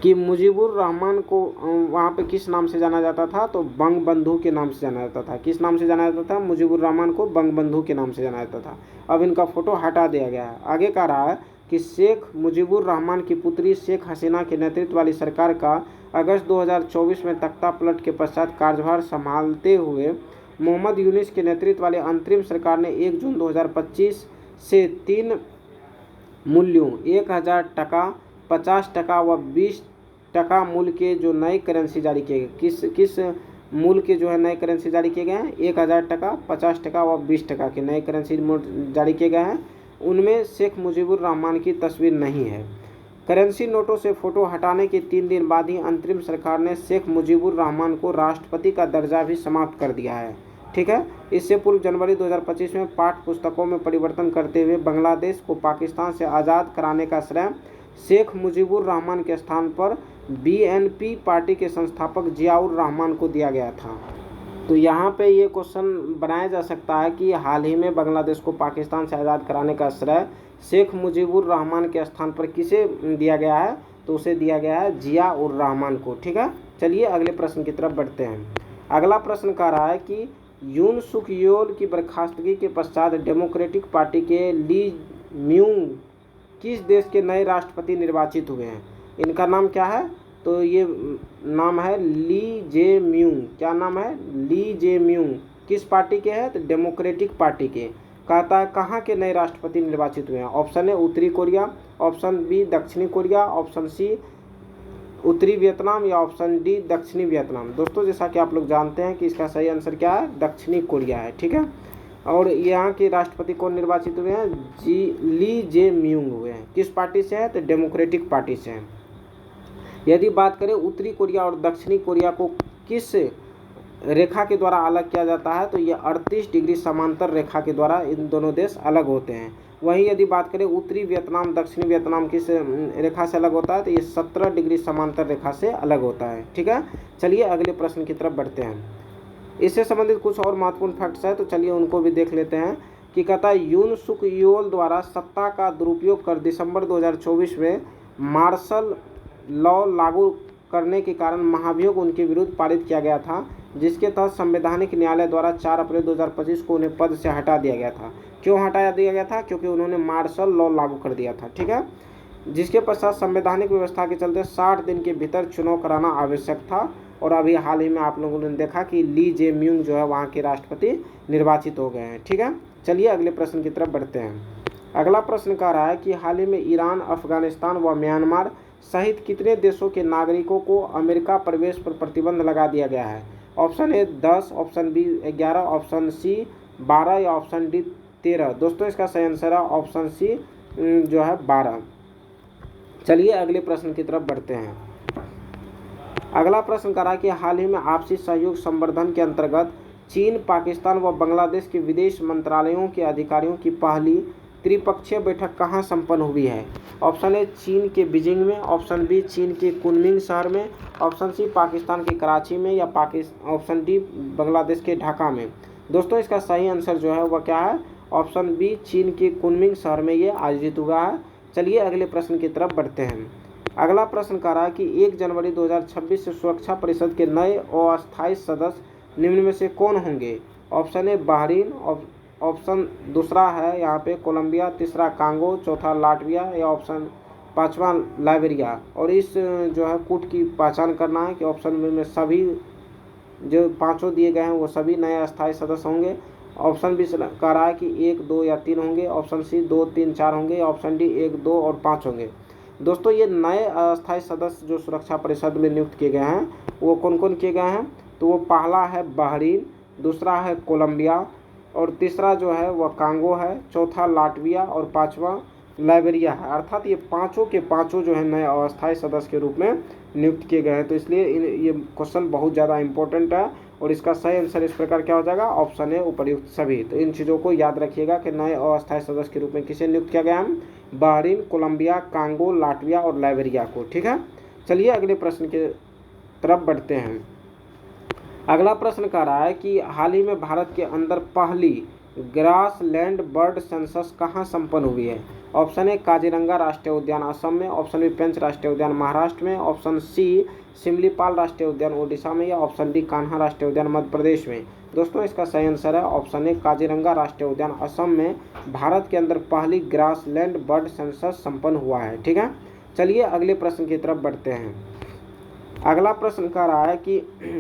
कि मुजीबुर रहमान को वहाँ पे किस नाम से जाना जाता था? तो बंग बंधु के नाम से जाना जाता था। किस नाम से जाना जाता था? मुजीबुर रहमान को बंग बंधु के नाम से जाना जाता था। अब इनका फोटो हटा दिया गया है। आगे कह रहा है कि शेख मुजीबुर रहमान की पुत्री शेख हसीना के नेतृत्व वाली सरकार का अगस्त 2024 में तख्ता पलट के पश्चात कार्यभार संभालते हुए मोहम्मद यूनिस के नेतृत्व वाली अंतरिम सरकार ने 1 जून 2025 से 3 मूल्यों 1000 टका, 50 टका व 20 टका मूल्य के जो नए करेंसी जारी किए गए। किस मूल्य के जो है नए करेंसी जारी किए गए हैं? 1000 टका, 50 टका व 20 टका के नए करेंसी जारी किए गए हैं। उनमें शेख मुजीबुर रहमान की तस्वीर नहीं है। करेंसी नोटों से फोटो हटाने के 3 दिन बाद ही अंतरिम सरकार ने शेख मुजीबुर रहमान को राष्ट्रपति का दर्जा भी समाप्त कर दिया है। ठीक है, इससे पूर्व जनवरी 2025 में पाठ्य पुस्तकों में परिवर्तन करते हुए बांग्लादेश को पाकिस्तान से आज़ाद कराने का श्रेय शेख मुजीबुर रहमान के स्थान पर BNP पार्टी के संस्थापक जियाउर रहमान को दिया गया था। तो यहाँ पे ये क्वेश्चन बनाया जा सकता है कि हाल ही में बांग्लादेश को पाकिस्तान से आज़ाद कराने का श्रेय शेख मुजीबुर रहमान के स्थान पर किसे दिया गया है? तो उसे दिया गया है जियाउर रहमान को। ठीक है, चलिए अगले प्रश्न की तरफ बढ़ते हैं। अगला प्रश्न कह रहा है कि यून सुक योल की बर्खास्तगी के पश्चात डेमोक्रेटिक पार्टी के ली म्यूंग किस देश के नए राष्ट्रपति निर्वाचित हुए हैं? इनका नाम क्या है? तो ये नाम है ली जे म्यूंग। क्या नाम है? ली जे म्यूंग। किस पार्टी के हैं? तो डेमोक्रेटिक पार्टी के। कहता है कहाँ के नए राष्ट्रपति निर्वाचित हुए हैं? ऑप्शन ए उत्तरी कोरिया, ऑप्शन बी दक्षिणी कोरिया, ऑप्शन सी उत्तरी वियतनाम, या ऑप्शन डी दक्षिणी वियतनाम। दोस्तों जैसा कि आप लोग जानते हैं कि इसका सही आंसर क्या है? दक्षिणी कोरिया है। ठीक है, और यहाँ के राष्ट्रपति कौन निर्वाचित हुए हैं? ली जे म्यूंग हुए हैं। किस पार्टी से है? तो डेमोक्रेटिक पार्टी से हैं। यदि बात करें उत्तरी कोरिया और दक्षिणी कोरिया को किस रेखा के द्वारा अलग किया जाता है, तो ये 38 डिग्री समांतर रेखा के द्वारा इन दोनों देश अलग होते हैं। वहीं यदि बात करें उत्तरी वियतनाम दक्षिणी वियतनाम किस रेखा से अलग होता है, तो ये 17 डिग्री समांतर रेखा से अलग होता है। ठीक है, चलिए अगले प्रश्न की तरफ बढ़ते हैं। इससे संबंधित कुछ और महत्वपूर्ण फैक्ट्स है, तो चलिए उनको भी देख लेते हैं। कि कहता है यून सुक योल द्वारा सत्ता का दुरुपयोग कर दिसंबर 2024 में मार्शल लॉ लागू करने के कारण महाभियोग उनके विरुद्ध पारित किया गया था, जिसके तहत संवैधानिक न्यायालय द्वारा 4 अप्रैल 2025 को उन्हें पद से हटा दिया गया था। क्यों हटाया दिया गया था? क्योंकि उन्होंने मार्शल लॉ लागू कर दिया था। ठीक है, जिसके पश्चात संवैधानिक व्यवस्था के चलते 60 दिन के भीतर चुनाव कराना आवश्यक था। और अभी हाल ही में आप लोगों ने देखा कि ली जे म्यूंग जो है वहाँ के राष्ट्रपति निर्वाचित हो गए हैं। ठीक है, चलिए अगले प्रश्न की तरफ बढ़ते हैं। अगला प्रश्न कह रहा है कि हाल ही में ईरान, अफगानिस्तान व म्यांमार सहित कितने देशों के नागरिकों को अमेरिका प्रवेश पर प्रतिबंध लगा दिया गया है? Option A 10, option B 11, option C 12 या ऑप्शन डी 13। दोस्तों इसका सही आंसर है ऑप्शन सी जो है 12। चलिए अगले प्रश्न की तरफ बढ़ते हैं। अगला प्रश्न कह रहा है कि हाल ही में आपसी सहयोग संवर्धन के अंतर्गत चीन, पाकिस्तान व बांग्लादेश के विदेश मंत्रालयों के अधिकारियों की पहली त्रिपक्षीय बैठक कहाँ संपन्न हुई है? ऑप्शन ए चीन के बीजिंग में, ऑप्शन बी चीन के कुनमिंग शहर में, ऑप्शन सी पाकिस्तान के कराची में या ऑप्शन डी बांग्लादेश के ढाका में। दोस्तों इसका सही आंसर जो है वह क्या है? ऑप्शन बी चीन के कुनमिंग शहर में ये आयोजित हुआ है। चलिए अगले प्रश्न की तरफ बढ़ते हैं। अगला प्रश्न कह रहा है कि 1 जनवरी 2026 से सुरक्षा परिषद के नए अस्थायी सदस्य निम्न में से कौन होंगे? ऑप्शन ए बहरीन, ऑप्शन दूसरा है यहाँ पे कोलंबिया, तीसरा कांगो, चौथा लाटविया या ऑप्शन पांचवा लाइबेरिया। और इस जो है कूट की पहचान करना है कि ऑप्शन में सभी जो पांचों दिए गए हैं वो सभी नए अस्थायी सदस्य होंगे। ऑप्शन बी कह रहा है कि 1, 2 या 3 होंगे, ऑप्शन सी 2, 3, 4 होंगे, ऑप्शन डी 1, 2 और 5 होंगे। दोस्तों ये नए अस्थायी सदस्य जो सुरक्षा परिषद में नियुक्त किए गए हैं वो कौन कौन किए गए हैं? तो वो पहला है बहरीन, दूसरा है कोलंबिया और तीसरा जो है वह कांगो है, चौथा लाटविया और पांचवा लाइबेरिया है। अर्थात ये पांचों के पांचों जो है नए अस्थायी सदस्य के रूप में नियुक्त किए गए हैं। तो इसलिए ये क्वेश्चन बहुत ज़्यादा इंपॉर्टेंट है और इसका सही आंसर इस प्रकार क्या हो जाएगा? ऑप्शन ए उपर्युक्त सभी। तो इन चीज़ों को याद रखिएगा कि नए अस्थायी सदस्य के रूप में किसे नियुक्त किया गया है? बहरीन, कोलंबिया, कांगो, लाटविया और लाइबेरिया को। ठीक है, चलिए अगले प्रश्न की तरफ बढ़ते हैं। अगला प्रश्न कह रहा है कि हाल ही में भारत के अंदर पहली ग्रासलैंड बर्ड सेंसस कहाँ संपन्न हुई है? ऑप्शन ए काजीरंगा राष्ट्रीय उद्यान असम में, ऑप्शन बी पेंच राष्ट्रीय उद्यान महाराष्ट्र में, ऑप्शन सी सिमलीपाल राष्ट्रीय उद्यान ओडिशा में या ऑप्शन डी कान्हा राष्ट्रीय उद्यान मध्य प्रदेश में। दोस्तों इसका सही आंसर है ऑप्शन ए काजीरंगा राष्ट्रीय उद्यान असम में भारत के अंदर पहली ग्रासलैंड बर्ड सेंसस संपन्न हुआ है। ठीक है, चलिए अगले प्रश्न की तरफ बढ़ते हैं। अगला प्रश्न कह रहा है कि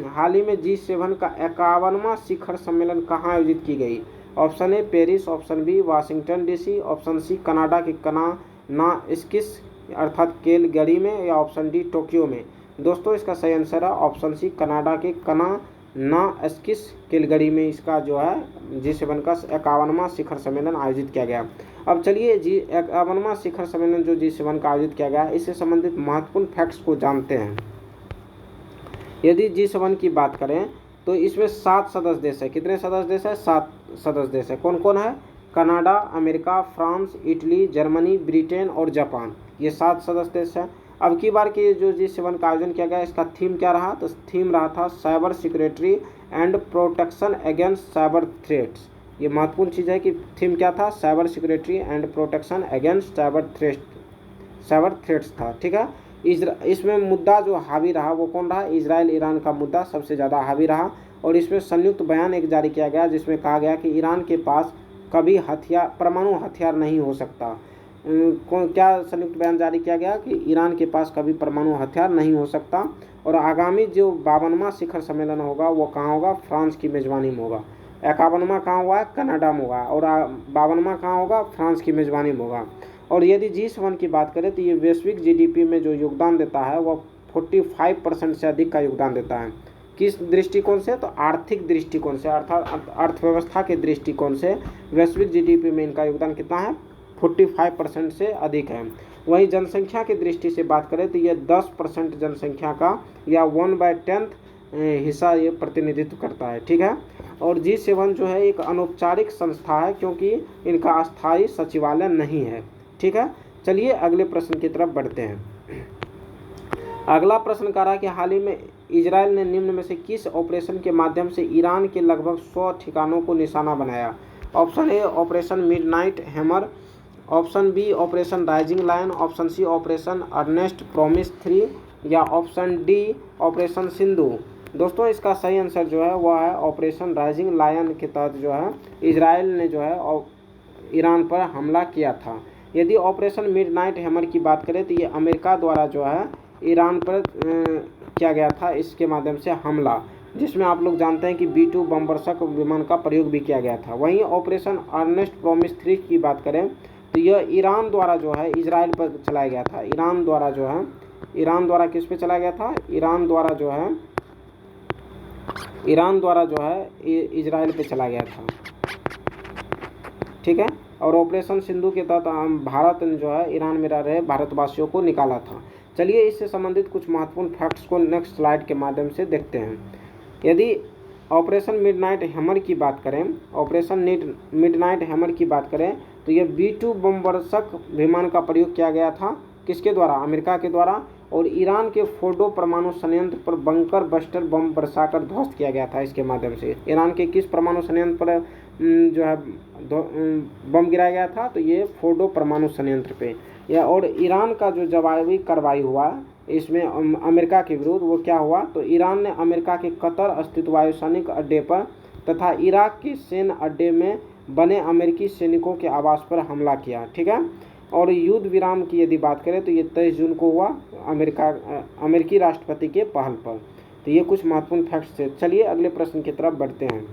हाल ही में G7 का 51वां शिखर सम्मेलन कहाँ आयोजित की गई? Option A Paris, option B Washington DC, option C Canada के कनानास्किस अर्थात कैलगरी में या ऑप्शन डी टोक्यो में। दोस्तों इसका सही आंसर है ऑप्शन सी कनाडा के कनानास्किस कैलगरी में इसका जो है G7 का 51वां शिखर सम्मेलन आयोजित किया गया। अब चलिए 51वां शिखर सम्मेलन जो G7 का आयोजित किया गया इससे संबंधित महत्वपूर्ण फैक्ट्स को जानते हैं। यदि G7 की बात करें तो इसमें 7 सदस्य देश है। कितने सदस्य देश है? 7 सदस्य देश है। कौन कौन है? Canada, America, France, Italy, Germany, Britain और जापान, ये 7 सदस्य देश है। अब की बार की जो G7 का आयोजन किया गया इसका थीम क्या रहा? तो थीम रहा था cyber security and protection against cyber threats. ये महत्वपूर्ण चीज़ है कि थीम क्या था? Cyber security and protection against cyber threats था। ठीक है, इसमें मुद्दा जो हावी रहा वो कौन रहा? इजराइल ईरान का मुद्दा सबसे ज़्यादा हावी रहा। और इसमें संयुक्त बयान एक जारी किया गया जिसमें कहा गया कि ईरान के पास कभी परमाणु हथियार नहीं हो सकता। क्या संयुक्त बयान जारी किया गया कि ईरान के पास कभी परमाणु हथियार नहीं हो सकता। और आगामी जो 52वां शिखर सम्मेलन होगा वो कहाँ होगा? फ्रांस की मेज़बानी में होगा। 51वां कहाँ हुआ है? कनाडा में होगा। और 52वां कहाँ होगा? फ्रांस की मेज़बानी में होगा। और यदि G7 की बात करें तो ये वैश्विक GDP में जो योगदान देता है वह 45% से अधिक का योगदान देता है। किस दृष्टिकोण से? तो आर्थिक दृष्टिकोण से, अर्थात अर्थव्यवस्था के दृष्टिकोण से वैश्विक GDP में इनका योगदान कितना है? 45% से अधिक है। वहीं जनसंख्या की दृष्टि से बात करें तो ये 10% जनसंख्या का या 1/10 हिस्सा ये प्रतिनिधित्व करता है। ठीक है, और G7 जो है एक अनौपचारिक संस्था है क्योंकि इनका अस्थायी सचिवालय नहीं है। ठीक है, चलिए अगले प्रश्न की तरफ बढ़ते हैं। अगला प्रश्न कह रहा है कि हाल ही में इजराइल ने निम्न में से किस ऑपरेशन के माध्यम से ईरान के लगभग 100 ठिकानों को निशाना बनाया? Option A operation midnight hammer, option B operation rising lion, option C operation earnest promise 3 या ऑप्शन डी ऑपरेशन सिंधु। दोस्तों इसका सही आंसर जो है वह है ऑपरेशन राइजिंग लायन के तहत जो है इजराइल ने जो है ईरान पर हमला किया था। यदि ऑपरेशन मिडनाइट हैमर की बात करें तो ये अमेरिका द्वारा जो है ईरान पर किया गया था इसके माध्यम से हमला, जिसमें आप लोग जानते हैं कि B-2 बमवर्षक विमान का प्रयोग भी किया गया था। वहीं ऑपरेशन अर्नेस्ट प्रॉमिस 3 की बात करें तो यह ईरान द्वारा जो है इजराइल पर चलाया गया था। ईरान द्वारा किस पे चलाया गया था? ईरान द्वारा जो है इजराइल पे चला गया था। ठीक है। और ऑपरेशन सिंधु के तहत भारत ने जो है ईरान में रह रहे भारतवासियों को निकाला था। चलिए इससे संबंधित कुछ महत्वपूर्ण फैक्ट्स को नेक्स्ट स्लाइड के माध्यम से देखते हैं। यदि ऑपरेशन मिडनाइट हैमर की बात करें तो यह B-2 बमवर्षक विमान का प्रयोग किया गया था किसके द्वारा? अमेरिका के द्वारा। और ईरान के फोर्डो परमाणु संयंत्र पर बंकर बस्टर बम बरसाकर ध्वस्त किया गया था। इसके माध्यम से ईरान के किस परमाणु संयंत्र पर जो है बम गिराया गया था? तो ये फोर्डो परमाणु संयंत्र पे। या और ईरान का जो जवाबी कार्रवाई हुआ इसमें अमेरिका के विरुद्ध, वो क्या हुआ? तो ईरान ने अमेरिका के कतर स्थित वायुसैनिक अड्डे पर तथा इराक के सैन्य अड्डे में बने अमेरिकी सैनिकों के आवास पर हमला किया। ठीक है। और युद्ध विराम की यदि बात करें तो ये 23 जून को हुआ अमेरिकी राष्ट्रपति के पहल पर। तो ये कुछ महत्वपूर्ण फैक्ट्स थे। चलिए अगले प्रश्न की तरफ बढ़ते हैं।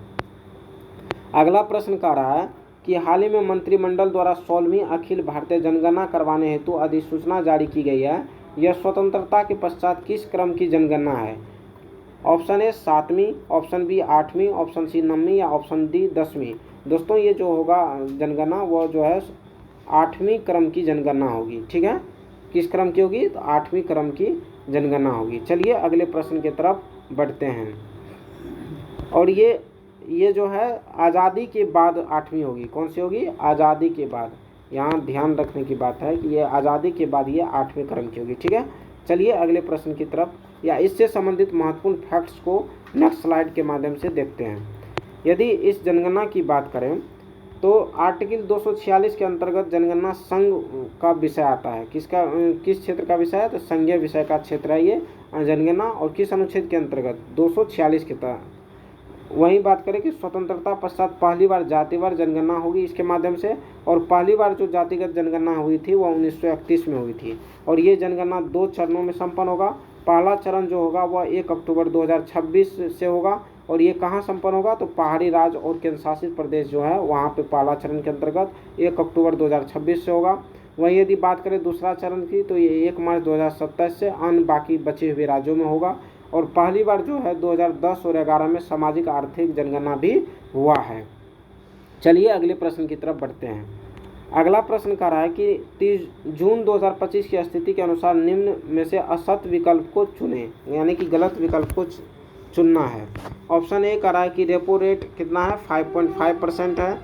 अगला प्रश्न कह रहा है कि हाल ही में मंत्रिमंडल द्वारा 16वीं अखिल भारतीय जनगणना करवाने हेतु अधिसूचना जारी की गई है। यह स्वतंत्रता के पश्चात किस क्रम की जनगणना है? ऑप्शन ए 7वीं, ऑप्शन बी 8वीं, ऑप्शन सी 9वीं या ऑप्शन डी 10वीं। दोस्तों ये जो होगा जनगणना वो जो है 8वीं क्रम की जनगणना होगी। ठीक है। किस क्रम की होगी? तो 8वीं क्रम की जनगणना होगी। चलिए अगले प्रश्न की तरफ बढ़ते हैं। और ये जो है आज़ादी के बाद 8वीं होगी। कौन सी होगी? आज़ादी के बाद। यहाँ ध्यान रखने की बात है कि ये आज़ादी के बाद ये 8वीं क्रम की होगी। ठीक है। चलिए अगले प्रश्न की तरफ या इससे संबंधित महत्वपूर्ण फैक्ट्स को नेक्स्ट स्लाइड के माध्यम से देखते हैं। यदि इस जनगणना की बात करें तो आर्टिकल 246 के अंतर्गत जनगणना संघ का विषय आता है। किस क्षेत्र का विषय है? तो संघीय विषय का क्षेत्र है ये जनगणना। और किस अनुच्छेद के अंतर्गत? 246 के तहत। वहीं बात करें कि स्वतंत्रता पश्चात पहली बार जातिवार जनगणना होगी इसके माध्यम से। और पहली बार जो जातिगत जनगणना हुई थी वह 1931 में हुई थी। और ये जनगणना 2 चरणों में संपन्न होगा। पहला चरण जो होगा वह 1 अक्टूबर 2026 से होगा। और ये कहाँ संपन्न होगा? तो पहाड़ी राज्य और केंद्र शासित प्रदेश जो है वहाँ पे पहला चरण के अंतर्गत 1 अक्टूबर 2026 से होगा। वहीं यदि बात करें दूसरा चरण की तो ये 1 मार्च 2027 से अन्य बाकी बचे हुए राज्यों में होगा। और पहली बार जो है 2010 और 11 में सामाजिक आर्थिक जनगणना भी हुआ है। चलिए अगले प्रश्न की तरफ बढ़ते हैं। अगला प्रश्न कह रहा है कि 30 जून 2025 की स्थिति के अनुसार निम्न में से असत विकल्प को चुनें, यानी कि गलत विकल्प को चुनना है। ऑप्शन ए कह रहा है कि रेपो रेट कितना है? 5.5% है।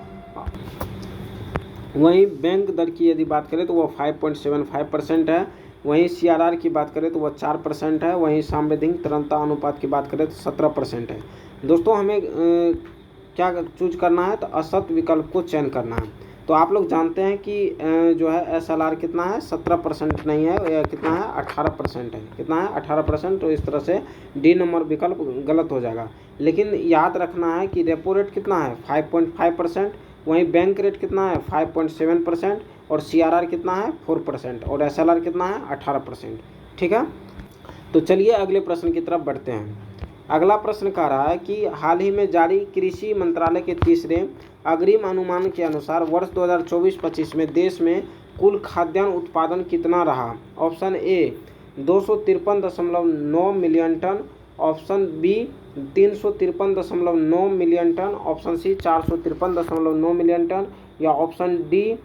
वहीं बैंक दर की यदि बात करें तो वह 5.75% है। वहीं CRR की बात करें तो वह 4% है। वहीं सांविधिक तरलता अनुपात की बात करें तो 17% है। दोस्तों हमें क्या चूज करना है? तो असत विकल्प को चयन करना है। तो आप लोग जानते हैं कि जो है SLR कितना है? 17% नहीं है, या कितना है? 18% है। कितना है? 18%। तो इस तरह से डी नंबर विकल्प गलत हो जाएगा। लेकिन याद रखना है कि रेपो रेट कितना है? 5.5%। वहीं बैंक रेट कितना है? 5.7%। और CRR कितना है? 4%। और SLR कितना है? 18%। ठीक है। तो चलिए अगले प्रश्न की तरफ बढ़ते हैं। अगला प्रश्न कह रहा है कि हाल ही में जारी कृषि मंत्रालय के तीसरे अग्रिम अनुमान के अनुसार वर्ष 2024-25 में देश में कुल खाद्यान्न उत्पादन कितना रहा? Option A 253.9 million tonne, option B 353.9 million tonne, option C 453.9 million tonne, या ऑप्शन डी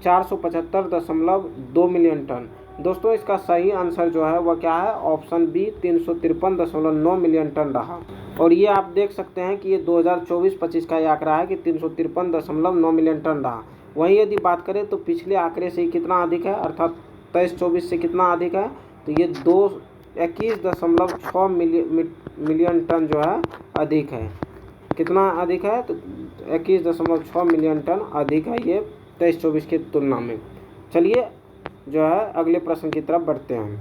475.2 मिलियन टन। दोस्तों इसका सही आंसर जो है वह क्या है? ऑप्शन बी 353.9 मिलियन टन रहा। और ये आप देख सकते हैं कि ये 2024-25 का आंकड़ा है कि 353.9 मिलियन टन रहा। वहीं यदि बात करें तो पिछले आंकड़े से कितना अधिक है, अर्थात 23-24 से कितना अधिक है? तो ये 21.6 मिलियन टन जो है अधिक है। कितना अधिक है? तो 21.6 मिलियन टन अधिक है ये 23-24 की तुलना में। चलिए जो है अगले प्रश्न की तरफ बढ़ते हैं।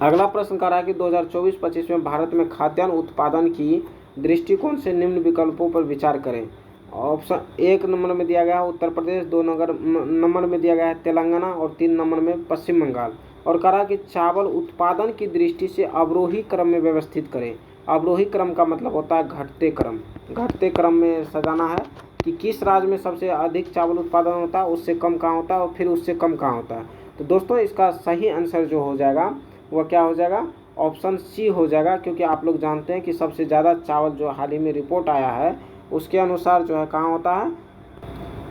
अगला प्रश्न कर रहा है कि 2024-25 में भारत में खाद्यान्न उत्पादन की दृष्टिकोण से निम्न विकल्पों पर विचार करें। ऑप्शन 1 नंबर में दिया गया है उत्तर प्रदेश, 2 नंबर में दिया गया है तेलंगाना और 3 नंबर में पश्चिम बंगाल। और कह रहा है कि चावल उत्पादन की दृष्टि से अवरोही क्रम में व्यवस्थित करें। अवरोही क्रम का मतलब होता है घटते क्रम, घटते क्रम में सजाना है कि किस राज्य में सबसे अधिक चावल उत्पादन होता है, उससे कम कहाँ होता है और फिर उससे कम कहाँ होता है। तो दोस्तों इसका सही आंसर जो हो जाएगा वह क्या हो जाएगा, ऑप्शन सी हो जाएगा, क्योंकि आप लोग जानते हैं कि सबसे ज़्यादा चावल जो हाल ही में रिपोर्ट आया है उसके अनुसार जो है कहाँ होता है,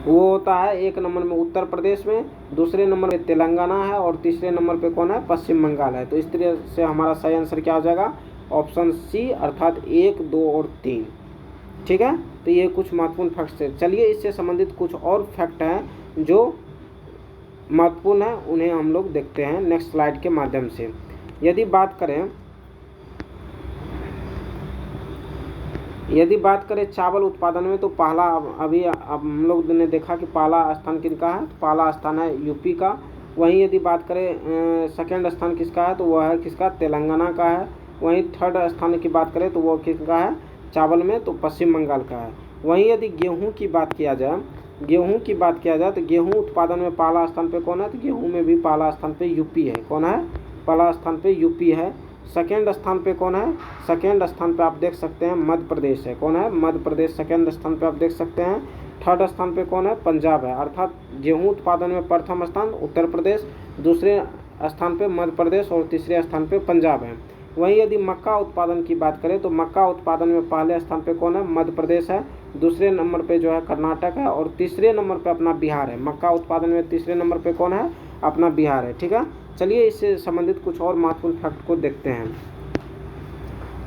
वो होता है 1 नंबर में उत्तर प्रदेश में, दूसरे नंबर में तेलंगाना है और तीसरे नंबर पे कौन है, पश्चिम बंगाल है। तो इस तरह से हमारा सही आंसर क्या हो जाएगा, ऑप्शन सी अर्थात 1, 2 और 3। ठीक है, तो ये कुछ महत्वपूर्ण फैक्ट्स है। चलिए इससे संबंधित कुछ और फैक्ट हैं जो महत्वपूर्ण है, उन्हें हम लोग देखते हैं नेक्स्ट स्लाइड के माध्यम से। यदि बात करें चावल उत्पादन में, तो पहला अभी अब हम लोग ने देखा कि पहला स्थान किसका है, तो पहला स्थान है यूपी का। वहीं यदि बात करें सेकंड स्थान किसका है, तो वह है किसका, तेलंगाना का है। वहीं थर्ड स्थान की बात करें तो वो किसका है चावल में, तो पश्चिम बंगाल का है। वहीं यदि गेहूँ की बात किया जाए तो गेहूँ उत्पादन में पहला स्थान पे कौन है, तो गेहूँ में भी पहला स्थान पे यूपी है। कौन है, पहला स्थान पे यूपी है। सेकेंड स्थान पे कौन है, सेकेंड स्थान पे आप देख सकते हैं मध्य प्रदेश है। कौन है, मध्य प्रदेश सेकेंड स्थान पे आप देख सकते हैं। थर्ड स्थान पे कौन है, पंजाब है। अर्थात गेहूँ उत्पादन में प्रथम स्थान उत्तर प्रदेश, दूसरे स्थान पे मध्य प्रदेश और तीसरे स्थान पे पंजाब है। वहीं यदि मक्का उत्पादन की बात करें तो मक्का उत्पादन में पहले स्थान पे कौन है, मध्य प्रदेश है। दूसरे नंबर पे जो है कर्नाटक है और तीसरे नंबर पे अपना बिहार है। मक्का उत्पादन में तीसरे नंबर पे कौन है, अपना बिहार है। ठीक है, चलिए इससे संबंधित कुछ और महत्वपूर्ण फैक्ट को देखते हैं।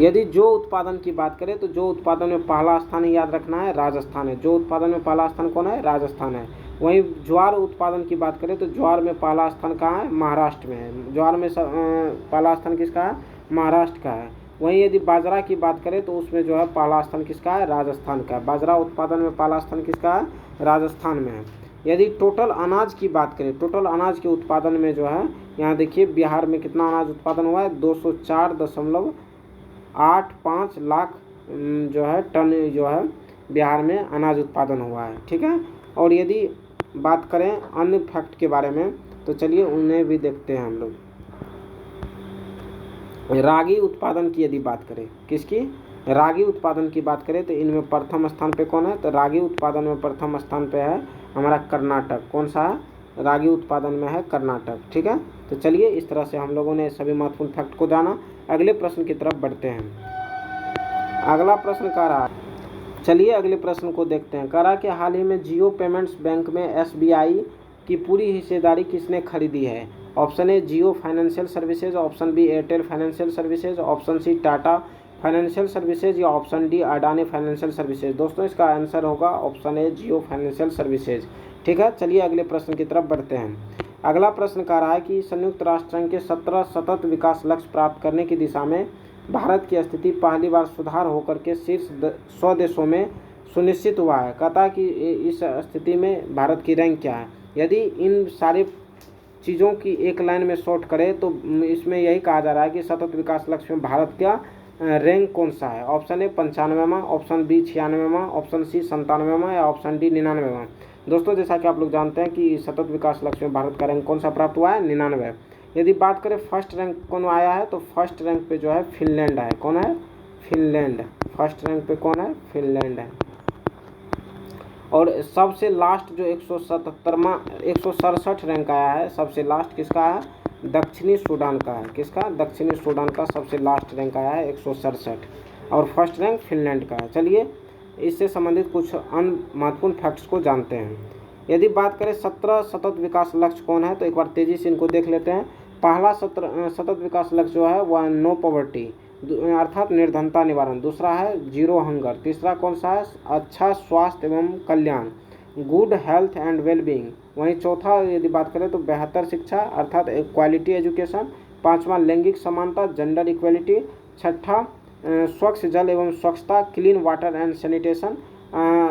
यदि जौ उत्पादन की बात करें तो जौ उत्पादन में पहला स्थान याद रखना है, राजस्थान है। जौ उत्पादन में पहला स्थान कौन है, राजस्थान है। वहीं ज्वार उत्पादन की बात करें तो ज्वार में पहला स्थान कहाँ है, महाराष्ट्र में है। ज्वार में पहला स्थान किसका है, महाराष्ट्र का है। वहीं यदि बाजरा की बात करें तो उसमें जो है पहला स्थान किसका है, राजस्थान का है। बाजरा उत्पादन में पहला स्थान किसका है, राजस्थान में है। यदि टोटल अनाज की बात करें, टोटल अनाज के उत्पादन में जो है, यहाँ देखिए बिहार में कितना अनाज उत्पादन हुआ है, 204.85 लाख जो है टन जो है बिहार में अनाज उत्पादन हुआ है। ठीक है, और यदि बात करें अन्य फैक्ट के बारे में तो चलिए उन्हें भी देखते हैं हम लोग। रागी उत्पादन की यदि बात करें, किसकी, रागी उत्पादन की बात करें तो इनमें प्रथम स्थान पे कौन है, तो रागी उत्पादन में प्रथम स्थान पे है हमारा कर्नाटक। कौन सा है, रागी उत्पादन में है कर्नाटक। ठीक है, तो चलिए इस तरह से हम लोगों ने सभी महत्वपूर्ण फैक्ट को जाना। अगले प्रश्न की तरफ बढ़ते हैं। अगला प्रश्न कह रहा है, चलिए अगले प्रश्न को देखते हैं। कह रहा है कि हाल ही में जियो पेमेंट्स बैंक में SBI की पूरी हिस्सेदारी किसने खरीदी है। Option A Jio financial services, option B Airtel financial services, option C Tata financial services या option D Adani financial services. दोस्तों इसका आंसर होगा option A Jio financial services. ठीक है, चलिए अगले प्रश्न की तरफ बढ़ते हैं। अगला प्रश्न कह रहा है कि संयुक्त राष्ट्र संघ के 17 सतत विकास लक्ष्य प्राप्त करने की दिशा में भारत की स्थिति पहली बार सुधार होकर के शीर्ष 100 देशों में सुनिश्चित हुआ है। कहता है कि इस स्थिति में भारत की रैंक क्या है। यदि इन सारे चीज़ों की एक लाइन में शॉर्ट करें तो इसमें यही कहा जा रहा है कि सतत विकास लक्ष्य में भारत का रैंक कौन सा है। ऑप्शन ए 95वां, ऑप्शन बी 96वां, ऑप्शन सी 97वां या ऑप्शन डी 99वां। दोस्तों जैसा कि आप लोग जानते हैं कि सतत विकास लक्ष्य में भारत का रैंक कौन सा प्राप्त हुआ है, 99। यदि बात करें फर्स्ट रैंक कौन आया है तो फर्स्ट रैंक पे जो है फिनलैंड है। कौन है, फिनलैंड। फर्स्ट रैंक पे कौन है, फिनलैंड है। और सबसे लास्ट जो 167 रैंक आया है, सबसे लास्ट किसका है, दक्षिणी सूडान का है। किसका, दक्षिणी सूडान का सबसे लास्ट रैंक आया है 167 और फर्स्ट रैंक फिनलैंड का है। चलिए इससे संबंधित कुछ अन्य महत्वपूर्ण फैक्ट्स को जानते हैं। यदि बात करें 17 सतत विकास लक्ष्य कौन है तो एक बार तेज़ी से इनको देख लेते हैं। पहला सतत विकास लक्ष्य जो है वह नो पॉवर्टी अर्थात निर्धनता निवारण, दूसरा है जीरो हंगर, तीसरा कौन सा है, अच्छा स्वास्थ्य एवं कल्याण, गुड हेल्थ एंड वेलबींग। वहीं चौथा यदि बात करें तो बेहतर शिक्षा अर्थात क्वालिटी एजुकेशन, पांचवा लैंगिक समानता जेंडर इक्वलिटी, छठा स्वच्छ जल एवं स्वच्छता क्लीन वाटर एंड सैनिटेशन,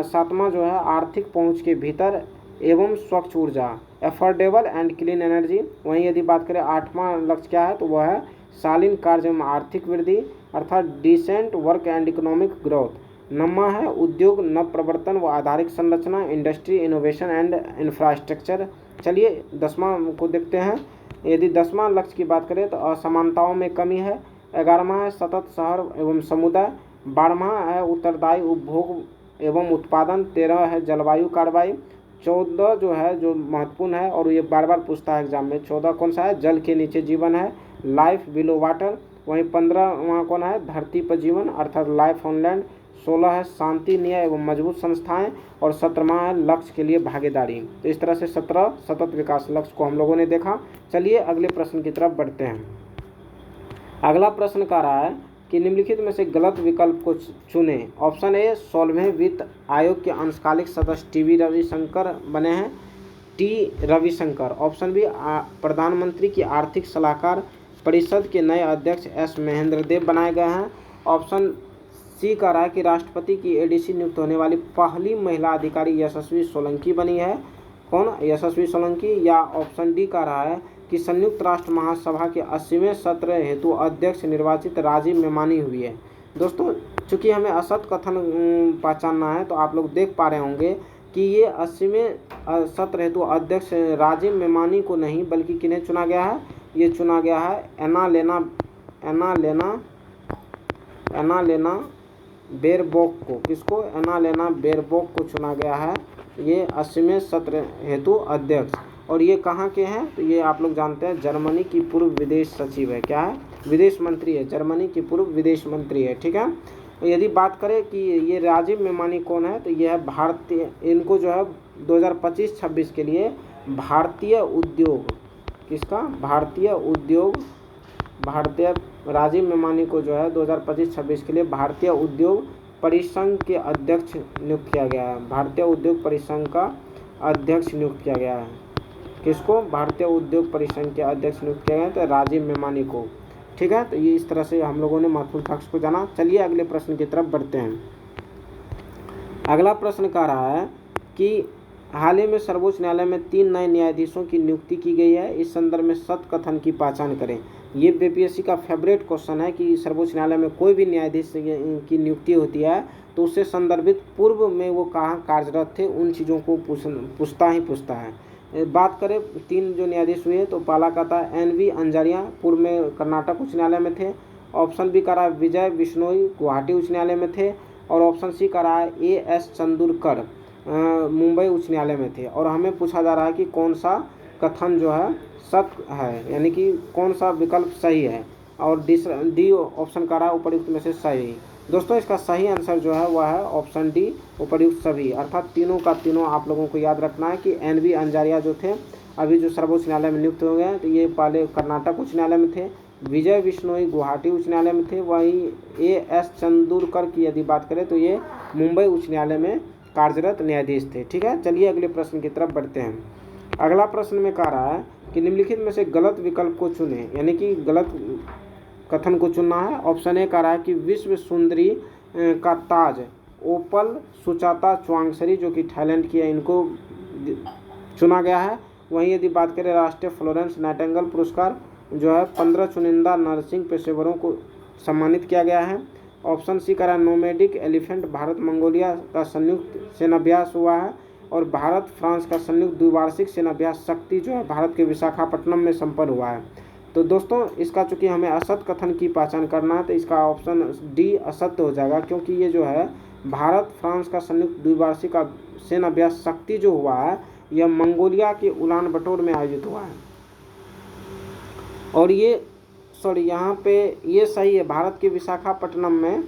सातवां जो है आर्थिक पहुंच के भीतर एवं स्वच्छ ऊर्जा अफोर्डेबल एंड क्लीन एनर्जी। वहीं यदि बात करें आठवां लक्ष्य क्या है तो वह है शालीन कार्य में आर्थिक वृद्धि अर्थात decent work and economic growth. नम्मा है उद्योग नवप्रवर्तन व आधारिक संरचना, इंडस्ट्री इनोवेशन एंड इंफ्रास्ट्रक्चर। चलिए 10वां को देखते हैं। यदि 10वां लक्ष्य की बात करें तो असमानताओं में कमी है। 11वां है सतत शहर एवं समुदाय। 12वां है उत्तरदायी उपभोग एवं उत्पादन। 13 है जलवायु कार्रवाई। 14 जो है जो महत्वपूर्ण है और ये बार बार पूछता है एग्जाम में, 14 कौन सा है, जल के नीचे जीवन है, लाइफ बिलो वाटर। वहीं 15वां कौन है, धरती पर जीवन अर्थात लाइफ ऑन लैंड। 16 है शांति न्याय एवं मजबूत संस्थाएं और 17वां है लक्ष्य के लिए भागीदारी। तो इस तरह से 17 सतत विकास लक्ष्य को हम लोगों ने देखा। चलिए अगले प्रश्न की तरफ बढ़ते हैं। अगला प्रश्न कह रहा है कि निम्नलिखित में से गलत विकल्प को चुनें। ऑप्शन ए 16वें वित्त आयोग के अंशकालिक सदस्य टी रविशंकर बने हैं, टी रविशंकर। ऑप्शन बी प्रधानमंत्री की आर्थिक सलाहकार परिषद के नए अध्यक्ष एस महेंद्र देव बनाए गए हैं। ऑप्शन सी कह रहा है कि राष्ट्रपति की एडीसी नियुक्त होने वाली पहली महिला अधिकारी यशस्वी सोलंकी बनी है। कौन, यशस्वी सोलंकी। या ऑप्शन डी कह रहा है कि संयुक्त राष्ट्र महासभा के 80वें सत्र हेतु अध्यक्ष निर्वाचित राजीव मेमानी हुई है। दोस्तों चूंकि हमें असत कथन पहचानना है तो आप लोग देख पा रहे होंगे कि ये 80वें सत्र हेतु अध्यक्ष राजीव मेमानी को नहीं बल्कि किन्हें चुना गया है, ये चुना गया है एना लेना बेरबॉक को। किसको, एना लेना बेरबॉक को चुना गया है ये 80वें सत्र हेतु अध्यक्ष। और ये कहाँ के हैं तो ये आप लोग जानते हैं जर्मनी की पूर्व विदेश सचिव है। क्या है, विदेश मंत्री है, जर्मनी की पूर्व विदेश मंत्री है। ठीक है। यदि बात करें कि ये राजीव मेमानी कौन है तो ये है भारतीय, इनको जो है 2025-26 के लिए भारतीय उद्योग, किसका, भारतीय राजीव मेमानी को जो है 2025-26 के लिए भारतीय उद्योग परिसंघ के अध्यक्ष नियुक्त किया गया है। भारतीय उद्योग परिसंघ का अध्यक्ष नियुक्त किया गया है। किसको, भारतीय उद्योग परिसंघ के अध्यक्ष नियुक्त किया गया तो राजीव मेमानी को। ठीक है। तो ये इस तरह से हम लोगों ने महत्वपूर्ण फैक्ट्स को जाना। चलिए अगले प्रश्न की तरफ बढ़ते हैं। अगला प्रश्न कह रहा है कि हाल ही में सर्वोच्च न्यायालय में 3 नए न्यायाधीशों की नियुक्ति की गई है। इस संदर्भ में सत कथन की पहचान करें। ये बीपीएससी का फेवरेट क्वेश्चन है कि सर्वोच्च न्यायालय में कोई भी न्यायाधीश की नियुक्ति होती है तो उससे संदर्भित पूर्व में वो कहाँ कार्यरत थे उन चीज़ों को पूछता है। बात करें 3 जो न्यायाधीश हुए तो पहला कहता है NV अंजारिया, पूर्व में कर्नाटक उच्च न्यायालय में थे। ऑप्शन बी कह रहा है विजय बिश्नोई, गुवाहाटी उच्च न्यायालय में थे। और ऑप्शन सी कह रहा है AS चंदूरकर, मुंबई उच्च न्यायालय में थे। और हमें पूछा जा रहा है कि कौन सा कथन जो है सत्य है, यानी कि कौन सा विकल्प सही है। और डी ऑप्शन कह रहा है उपर्युक्त में से सही। दोस्तों इसका सही आंसर जो है वह है ऑप्शन डी उपर्युक्त सभी, अर्थात तीनों का तीनों आप लोगों को याद रखना है कि NV अंजारिया जो थे अभी जो सर्वोच्च न्यायालय में नियुक्त हो गए तो ये पहले कर्नाटक उच्च न्यायालय में थे। विजय बिश्नोई गुवाहाटी उच्च न्यायालय में थे। वहीं AS चंदूरकर की यदि बात करें तो ये मुंबई उच्च न्यायालय में कार्यरत न्यायाधीश थे। ठीक है। चलिए अगले प्रश्न की तरफ बढ़ते हैं। अगला प्रश्न में कह रहा है कि निम्नलिखित में से गलत विकल्प को चुनें, यानी कि गलत कथन को चुनना है। ऑप्शन ए कह रहा है कि विश्व सुंदरी का ताज ओपल सुचाता चुआंगसरी जो कि थाईलैंड की है, इनको चुना गया है। वहीं यदि बात करें राष्ट्रीय फ्लोरेंस नाइटिंगेल पुरस्कार जो है 15 चुनिंदा नर्सिंग पेशेवरों को सम्मानित किया गया है। ऑप्शन सी कह रहा है नोमैडिक एलिफेंट भारत मंगोलिया का संयुक्त सेनाभ्यास हुआ है। और भारत फ्रांस का संयुक्त द्विवार्षिक सेनाभ्यास शक्ति जो है भारत के विशाखापट्टनम में संपन्न हुआ है। तो दोस्तों इसका चूंकि हमें असत कथन की पहचान करना है तो इसका ऑप्शन डी असत्य हो जाएगा, क्योंकि ये जो है भारत फ्रांस का संयुक्त द्विवार्षिक सेनाभ्यास शक्ति जो हुआ है यह मंगोलिया के उलान बटोर में आयोजित हुआ है। और ये यहाँ पे ये सही है, भारत के विशाखापट्टनम में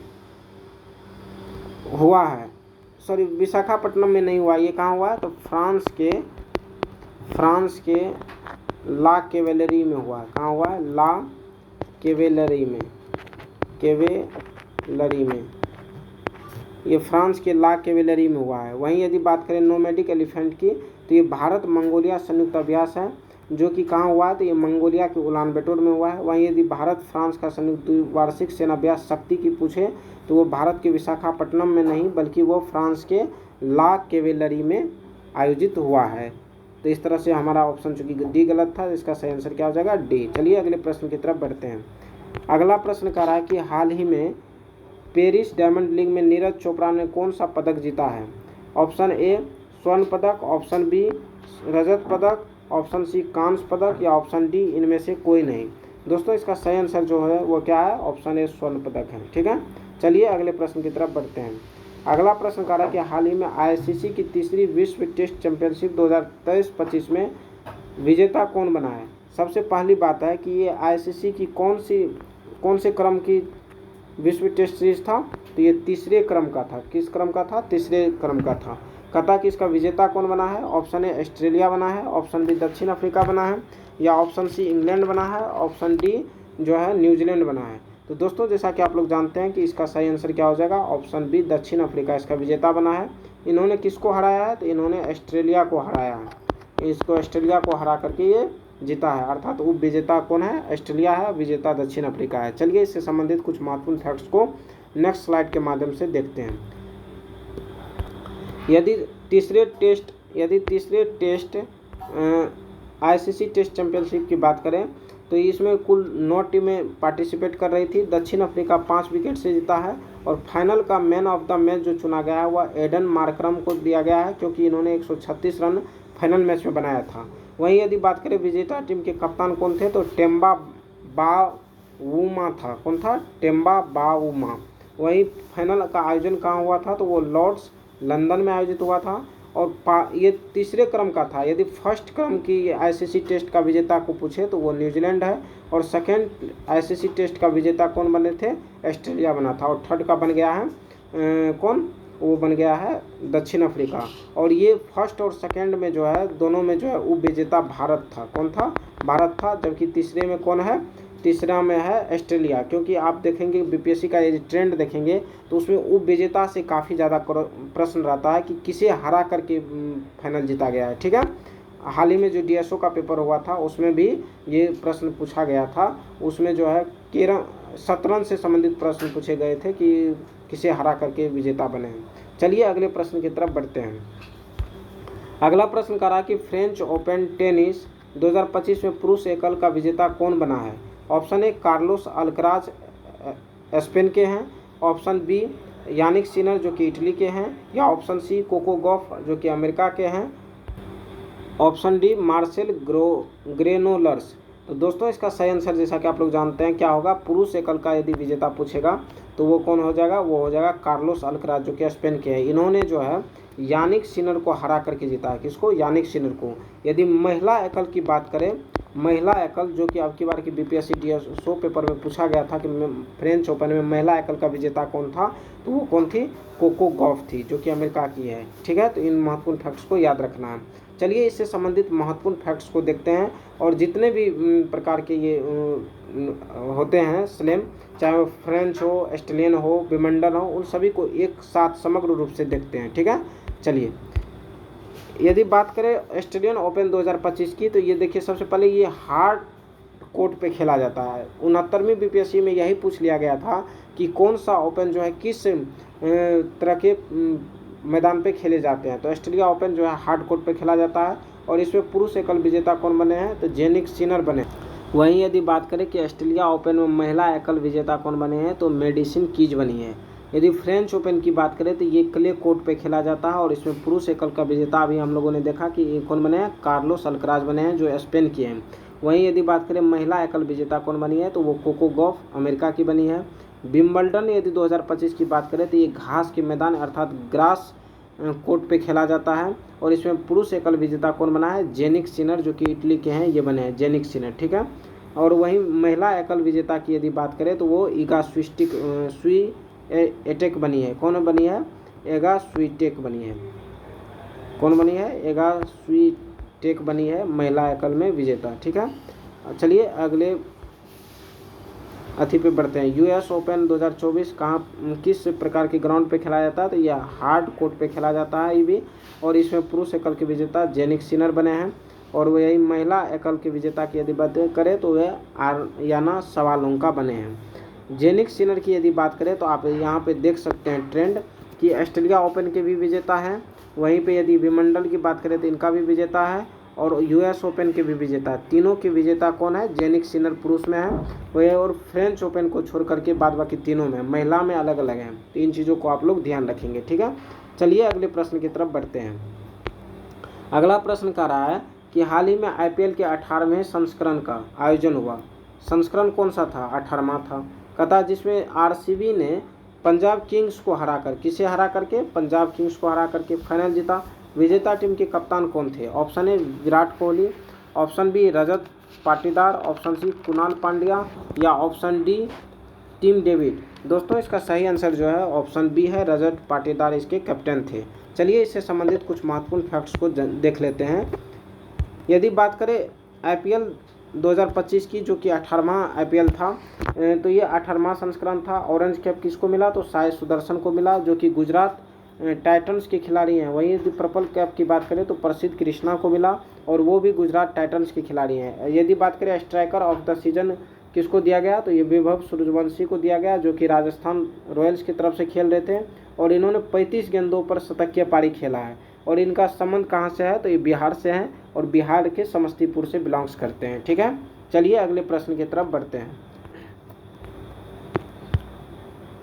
हुआ है। विशाखापट्टनम में नहीं हुआ, ये कहाँ हुआ है तो फ्रांस के ला केवेलरी में हुआ है। कहाँ हुआ है, ला केवेलरी में ये फ्रांस के ला केवेलरी में हुआ है। वहीं यदि बात करें नोमैडिक एलिफेंट की तो ये भारत मंगोलिया संयुक्त अभ्यास है जो कि कहाँ हुआ है तो ये मंगोलिया के उलान बटोर में हुआ है। वहीं यदि भारत फ्रांस का संयुक्त द्विवार्षिक सेनाभ्यास शक्ति की पूछे तो वो भारत के विशाखापट्टनम में नहीं बल्कि वो फ्रांस के ला केवेलरी में आयोजित हुआ है। तो इस तरह से हमारा ऑप्शन चूंकि डी गलत था, इसका सही आंसर क्या हो जाएगा, डी। चलिए अगले प्रश्न की तरफ बढ़ते हैं। अगला प्रश्न कह रहा है कि हाल ही में पेरिस डायमंड लीग में नीरज चोपड़ा ने कौन सा पदक जीता है। ऑप्शन ए स्वर्ण पदक, ऑप्शन बी रजत पदक, ऑप्शन सी कांस्य पदक या ऑप्शन डी इनमें से कोई नहीं। दोस्तों इसका सही आंसर जो है वो क्या है, ऑप्शन ए स्वर्ण पदक है। ठीक है, चलिए अगले प्रश्न की तरफ बढ़ते हैं। अगला प्रश्न कह रहा है कि हाल ही में आईसीसी की तीसरी विश्व टेस्ट चैंपियनशिप 2023-25 में विजेता कौन बना है। सबसे पहली बात है कि ये आईसीसी की कौन से क्रम की विश्व टेस्ट सीरीज था, तो ये तीसरे क्रम का था। किस क्रम का था, तीसरे क्रम का था। कहता कि इसका विजेता कौन बना है। ऑप्शन ए ऑस्ट्रेलिया बना है, ऑप्शन बी दक्षिण अफ्रीका बना है, या ऑप्शन सी इंग्लैंड बना है, ऑप्शन डी जो है न्यूजीलैंड बना है। तो दोस्तों जैसा कि आप लोग जानते हैं कि इसका सही आंसर क्या हो जाएगा, ऑप्शन बी दक्षिण अफ्रीका इसका विजेता बना है। इन्होंने किसको हराया है, तो इन्होंने ऑस्ट्रेलिया को हराया है। इसको ऑस्ट्रेलिया को हरा करके ये जीता है, अर्थात उप विजेता कौन है, ऑस्ट्रेलिया है, विजेता दक्षिण अफ्रीका है। चलिए इससे संबंधित कुछ महत्वपूर्ण फैक्ट्स को नेक्स्ट स्लाइड के माध्यम से देखते हैं। यदि तीसरे टेस्ट आईसीसी टेस्ट चैंपियनशिप की बात करें तो इसमें कुल 9 टीमें पार्टिसिपेट कर रही थी। दक्षिण अफ्रीका 5 विकेट से जीता है और फाइनल का मैन ऑफ द मैच जो चुना गया है वह एडन मार्करम को दिया गया है, क्योंकि इन्होंने 136 रन फाइनल मैच में बनाया था। वहीं यदि बात करें विजेता टीम के कप्तान कौन थे, तो टेम्बा बावुमा था। कौन था, टेम्बा बावुमा। वहीं फाइनल का आयोजन कहाँ हुआ था, तो वो लॉर्ड्स लंदन में आयोजित हुआ था और ये तीसरे क्रम का था। यदि फर्स्ट क्रम की आईसीसी टेस्ट का विजेता को पूछे तो वो न्यूजीलैंड है, और सेकेंड आईसीसी टेस्ट का विजेता कौन बने थे, ऑस्ट्रेलिया बना था, और थर्ड का बन गया है कौन, वो बन गया है दक्षिण अफ्रीका। और ये फर्स्ट और सेकेंड में जो है दोनों में जो है उप विजेता भारत था। कौन था, भारत था। जबकि तीसरे में कौन है, तीसरा में है ऑस्ट्रेलिया। क्योंकि आप देखेंगे बीपीएससी का ये ट्रेंड देखेंगे तो उसमें उप विजेता से काफ़ी ज़्यादा प्रश्न रहता है कि किसे हरा करके फाइनल जीता गया है। ठीक है, हाल ही में जो डीएसओ का पेपर हुआ था उसमें भी ये प्रश्न पूछा गया था। उसमें जो है शतरंज से संबंधित प्रश्न पूछे गए थे कि किसे हरा करके विजेता बने हैं। चलिए अगले प्रश्न की तरफ बढ़ते हैं। अगला प्रश्न कह रहा कि फ्रेंच ओपन टेनिस 2025 में पुरुष एकल का विजेता कौन बना है। ऑप्शन ए कार्लोस अल्कराज स्पेन के हैं, ऑप्शन बी यानिक सिनर जो कि इटली के हैं, या ऑप्शन सी कोको गॉफ जो कि अमेरिका के हैं, ऑप्शन डी मार्सेल ग्रेनोलर्स। तो दोस्तों इसका सही आंसर जैसा कि आप लोग जानते हैं क्या होगा, पुरुष एकल का यदि विजेता पूछेगा तो वो कौन हो जाएगा, वो हो जाएगा कार्लोस अल्कराज जो कि स्पेन के हैं। इन्होंने जो है यानिक सिनर को हरा करके जीता है। किसको, यानिक सिनर को। यदि महिला एकल की बात करें, महिला एकल जो कि अब की बार की बीपीएससी डीएसओ पेपर में पूछा गया था कि फ्रेंच ओपन में महिला एकल का विजेता कौन था, तो वो कौन थी, कोको गॉफ थी जो कि अमेरिका की है। ठीक है, तो इन महत्वपूर्ण फैक्ट्स को याद रखना है। चलिए इससे संबंधित महत्वपूर्ण फैक्ट्स को देखते हैं, और जितने भी प्रकार के ये होते हैं स्लैम, चाहे वो फ्रेंच हो, ऑस्ट्रेलियन हो, विंबलडन हो, उन सभी को एक साथ समग्र रूप से देखते हैं। ठीक है, चलिए यदि बात करें ऑस्ट्रेलियन ओपन 2025 की, तो ये देखिए सबसे पहले ये हार्ड कोर्ट पे खेला जाता है। 69वीं बीपीएससी में यही पूछ लिया गया था कि कौन सा ओपन जो है किस तरह के मैदान पे खेले जाते हैं। तो ऑस्ट्रेलिया ओपन जो है हार्ड कोर्ट पे खेला जाता है, और इसमें पुरुष एकल विजेता कौन बने हैं, तो जेनिक सिनर बने। वहीं यदि बात करें कि ऑस्ट्रेलिया ओपन में महिला एकल विजेता कौन बने हैं, तो मेडिसिन कीज बनी है। यदि फ्रेंच ओपन की बात करें तो ये क्ले कोर्ट पे खेला जाता है, और इसमें पुरुष एकल का विजेता अभी हम लोगों ने देखा कि कौन बने हैं, कार्लोस अल्कराज बने हैं जो स्पेन के हैं। वहीं यदि बात करें महिला एकल विजेता कौन बनी है, तो वो कोको गॉफ अमेरिका की बनी है। विंबलडन यदि 2025 की बात करें तो ये घास के मैदान अर्थात ग्रास कोर्ट पे खेला जाता है, और इसमें पुरुष एकल विजेता कौन बना है, जेनिक सिनर जो कि इटली के हैं, ये बने हैं जेनिक सिनर। ठीक है, और वहीं महिला एकल विजेता की यदि बात करें तो वो ईगा स्वीटेक बनी है। कौन बनी है, एगा स्वीटेक बनी है। कौन बनी है, एगा स्वीटेक बनी है महिला एकल में विजेता। ठीक है, चलिए अगले पे बढ़ते हैं। यूएस ओपन 2024 किस प्रकार के ग्राउंड पे खेला जाता है, तो यह हार्ड कोर्ट पे खेला जाता है ये भी, और इसमें पुरुष एकल के विजेता जेनिक सिनर बने हैं, और वही महिला एकल के विजेता की यदि बात करें तो वे आर्याना सवालोंका बने हैं। जेनिक सिनर की यदि बात करें तो आप यहाँ पे देख सकते हैं ट्रेंड कि ऑस्ट्रेलिया ओपन के भी विजेता हैं। वहीं पे यदि विंबलडन की बात करें तो इनका भी विजेता है, और यूएस ओपन के भी विजेता। तीनों के विजेता कौन है? जेनिक सिनर पुरुष में है वह, और फ्रेंच ओपन को छोड़ करके बाद बाकी तीनों में, महिला में अलग अलग हैं। तो इन चीज़ों को आप लोग ध्यान रखेंगे, ठीक है। चलिए अगले प्रश्न की तरफ बढ़ते हैं। अगला प्रश्न कह रहा है कि हाल ही में आईपीएल के 18वें संस्करण का आयोजन हुआ। संस्करण कौन सा था? 18वां था। कहता जिसमें आरसीबी ने पंजाब किंग्स को हराकर, किसे हरा करके? पंजाब किंग्स को हरा करके फाइनल जीता। विजेता टीम के कप्तान कौन थे? Option A Virat Kohli, option B Rajat Patidar, option C Krunal Pandya, या ऑप्शन डी टिम डेविड। दोस्तों इसका सही आंसर जो है ऑप्शन बी है, रजत पाटीदार इसके कैप्टन थे। चलिए इससे संबंधित कुछ महत्वपूर्ण फैक्ट्स को देख लेते हैं। यदि बात करें आईपीएल 2025 की, जो कि 18वां आईपीएल था, तो ये 18वां संस्करण था। ऑरेंज कैप किसको मिला? तो साई सुदर्शन को मिला, जो कि गुजरात टाइटंस के खिलाड़ी हैं। वहीं यदि पर्पल कैप की बात करें तो प्रसिद्ध कृष्णा को मिला, और वो भी गुजरात टाइटंस के खिलाड़ी हैं। यदि बात करें स्ट्राइकर ऑफ द सीजन किसको दिया गया? तो ये वैभव सूर्यवंशी को दिया गया, जो कि राजस्थान रॉयल्स की तरफ से खेल रहे थे, और इन्होंने 35 गेंदों पर शतकीय पारी खेला है। और इनका संबंध कहाँ से है? तो ये बिहार से है, और बिहार के समस्तीपुर से बिलोंग्स करते हैं, ठीक है। चलिए अगले प्रश्न की तरफ बढ़ते हैं।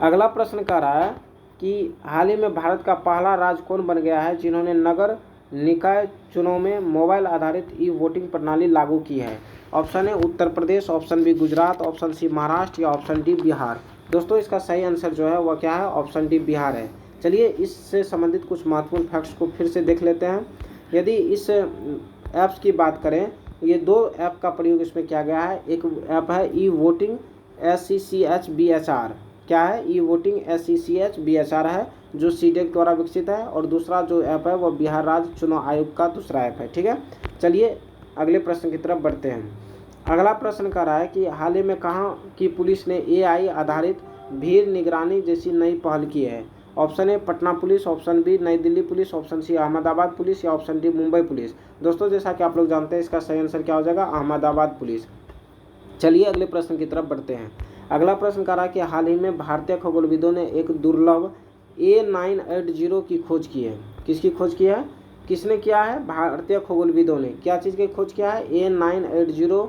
अगला प्रश्न कह रहा है कि हाल ही में भारत का पहला राज्य कौन बन गया है जिन्होंने नगर निकाय चुनाव में मोबाइल आधारित ई वोटिंग प्रणाली लागू की है? Option A Uttar Pradesh, option B Gujarat, option C Maharashtra, या ऑप्शन डी बिहार। दोस्तों इसका सही आंसर जो है वह क्या है? ऑप्शन डी बिहार है। चलिए इससे संबंधित कुछ महत्वपूर्ण फैक्ट्स को फिर से देख लेते हैं। यदि इस ऐप्स की बात करें, ये दो ऐप का प्रयोग इसमें किया गया है। एक ऐप है ई वोटिंग SECHBHR, क्या है? ई वोटिंग SECHBHR है, जो सीडेक द्वारा विकसित है, और दूसरा जो ऐप है वह बिहार राज्य चुनाव आयोग का दूसरा ऐप है, ठीक है। चलिए अगले प्रश्न की तरफ बढ़ते हैं। अगला प्रश्न कह रहा है कि हाल ही में कहाँ की पुलिस ने AI आधारित भीड़ निगरानी जैसी नई पहल की है? Option A Patna police, option B Nai Delhi police, option C Ahmedabad police, या ऑप्शन डी मुंबई पुलिस। दोस्तों जैसा कि आप लोग जानते हैं इसका सही आंसर क्या हो जाएगा? अहमदाबाद पुलिस। चलिए अगले प्रश्न की तरफ बढ़ते हैं। अगला प्रश्न कह रहा है कि हाल ही में भारतीय खगोलविदों ने एक दुर्लभ A980 की खोज की है। किसकी खोज की है? किसने किया है? भारतीय खगोलविदों ने क्या चीज़ की खोज किया है? A980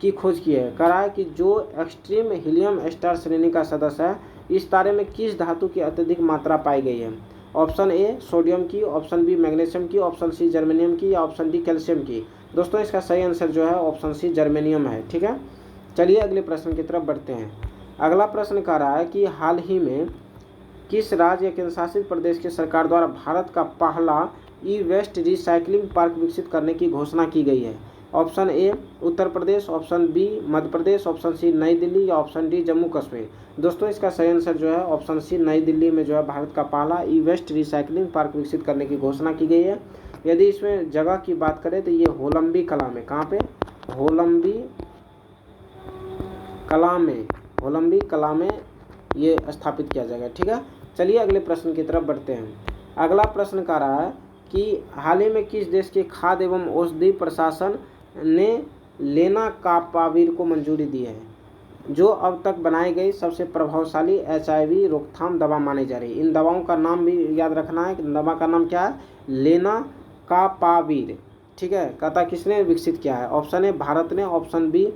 की खोज की है। कह रहा है कि जो एक्सट्रीम हीलियम स्टार श्रेणी का सदस्य है, इस तारे में किस धातु की अत्यधिक मात्रा पाई गई है? ऑप्शन ए सोडियम की, ऑप्शन बी मैग्नीशियम की, ऑप्शन सी जर्मेनियम की, या ऑप्शन डी कैल्शियम की। दोस्तों इसका सही आंसर जो है ऑप्शन सी जर्मेनियम है, ठीक है। चलिए अगले प्रश्न की तरफ बढ़ते हैं। अगला प्रश्न कह रहा है कि हाल ही में किस राज्य या केंद्र शासित प्रदेश की सरकार द्वारा भारत का पहला ई वेस्ट रिसाइकलिंग पार्क विकसित करने की घोषणा की गई है? Option A Uttar Pradesh, option B Madhya Pradesh, option C Nai Delhi, या ऑप्शन डी जम्मू कश्मीर। दोस्तों इसका सही आंसर जो है ऑप्शन सी नई दिल्ली में जो है भारत का पहला ई वेस्ट रिसाइकलिंग पार्क विकसित करने की घोषणा की गई है। यदि इसमें जगह की बात करें तो ये होलंबी कला में, कहाँ पे? होलंबी कला में ये स्थापित किया जाएगा, ठीक है। चलिए अगले प्रश्न की तरफ बढ़ते हैं। अगला प्रश्न कह रहा है कि हाल ही में किस देश के खाद्य एवं औषधि प्रशासन ने लेनाकापाविर को मंजूरी दी है, जो अब तक बनाई गई सबसे प्रभावशाली HIV रोकथाम दवा मानी जा रही है? इन दवाओं का नाम भी याद रखना है कि दवा का नाम क्या है? लेनाकापाविर, ठीक है। कहता किसने विकसित किया है? ऑप्शन ए भारत ने, ऑप्शन बी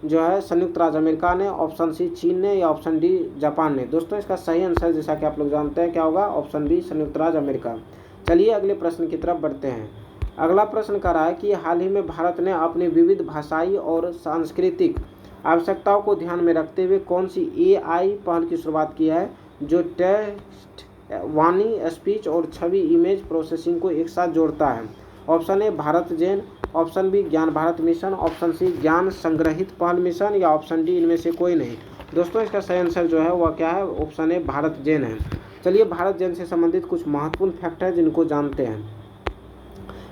जो है संयुक्त राज्य अमेरिका ने, ऑप्शन सी चीन ने, या ऑप्शन डी जापान ने। दोस्तों इसका सही आंसर जैसा कि आप लोग जानते हैं क्या होगा? ऑप्शन बी संयुक्त राज्य अमेरिका। चलिए अगले प्रश्न की तरफ बढ़ते हैं। अगला प्रश्न कह रहा है कि हाल ही में भारत ने अपनी विविध भाषाई और सांस्कृतिक आवश्यकताओं को ध्यान में रखते हुए कौन सी AI पहल की शुरुआत की है, जो टेक्स्ट, वाणी, स्पीच और छवि इमेज प्रोसेसिंग को एक साथ जोड़ता है? Option A Bharat Gen, option B Gyan Bharat mission, option C ज्ञान संग्रहित पहल मिशन, या ऑप्शन डी इनमें से कोई नहीं। दोस्तों इसका सही आंसर जो है वह क्या है? ऑप्शन ए भारत जेन है। चलिए भारत जेन से संबंधित कुछ महत्वपूर्ण फैक्ट है जिनको जानते हैं।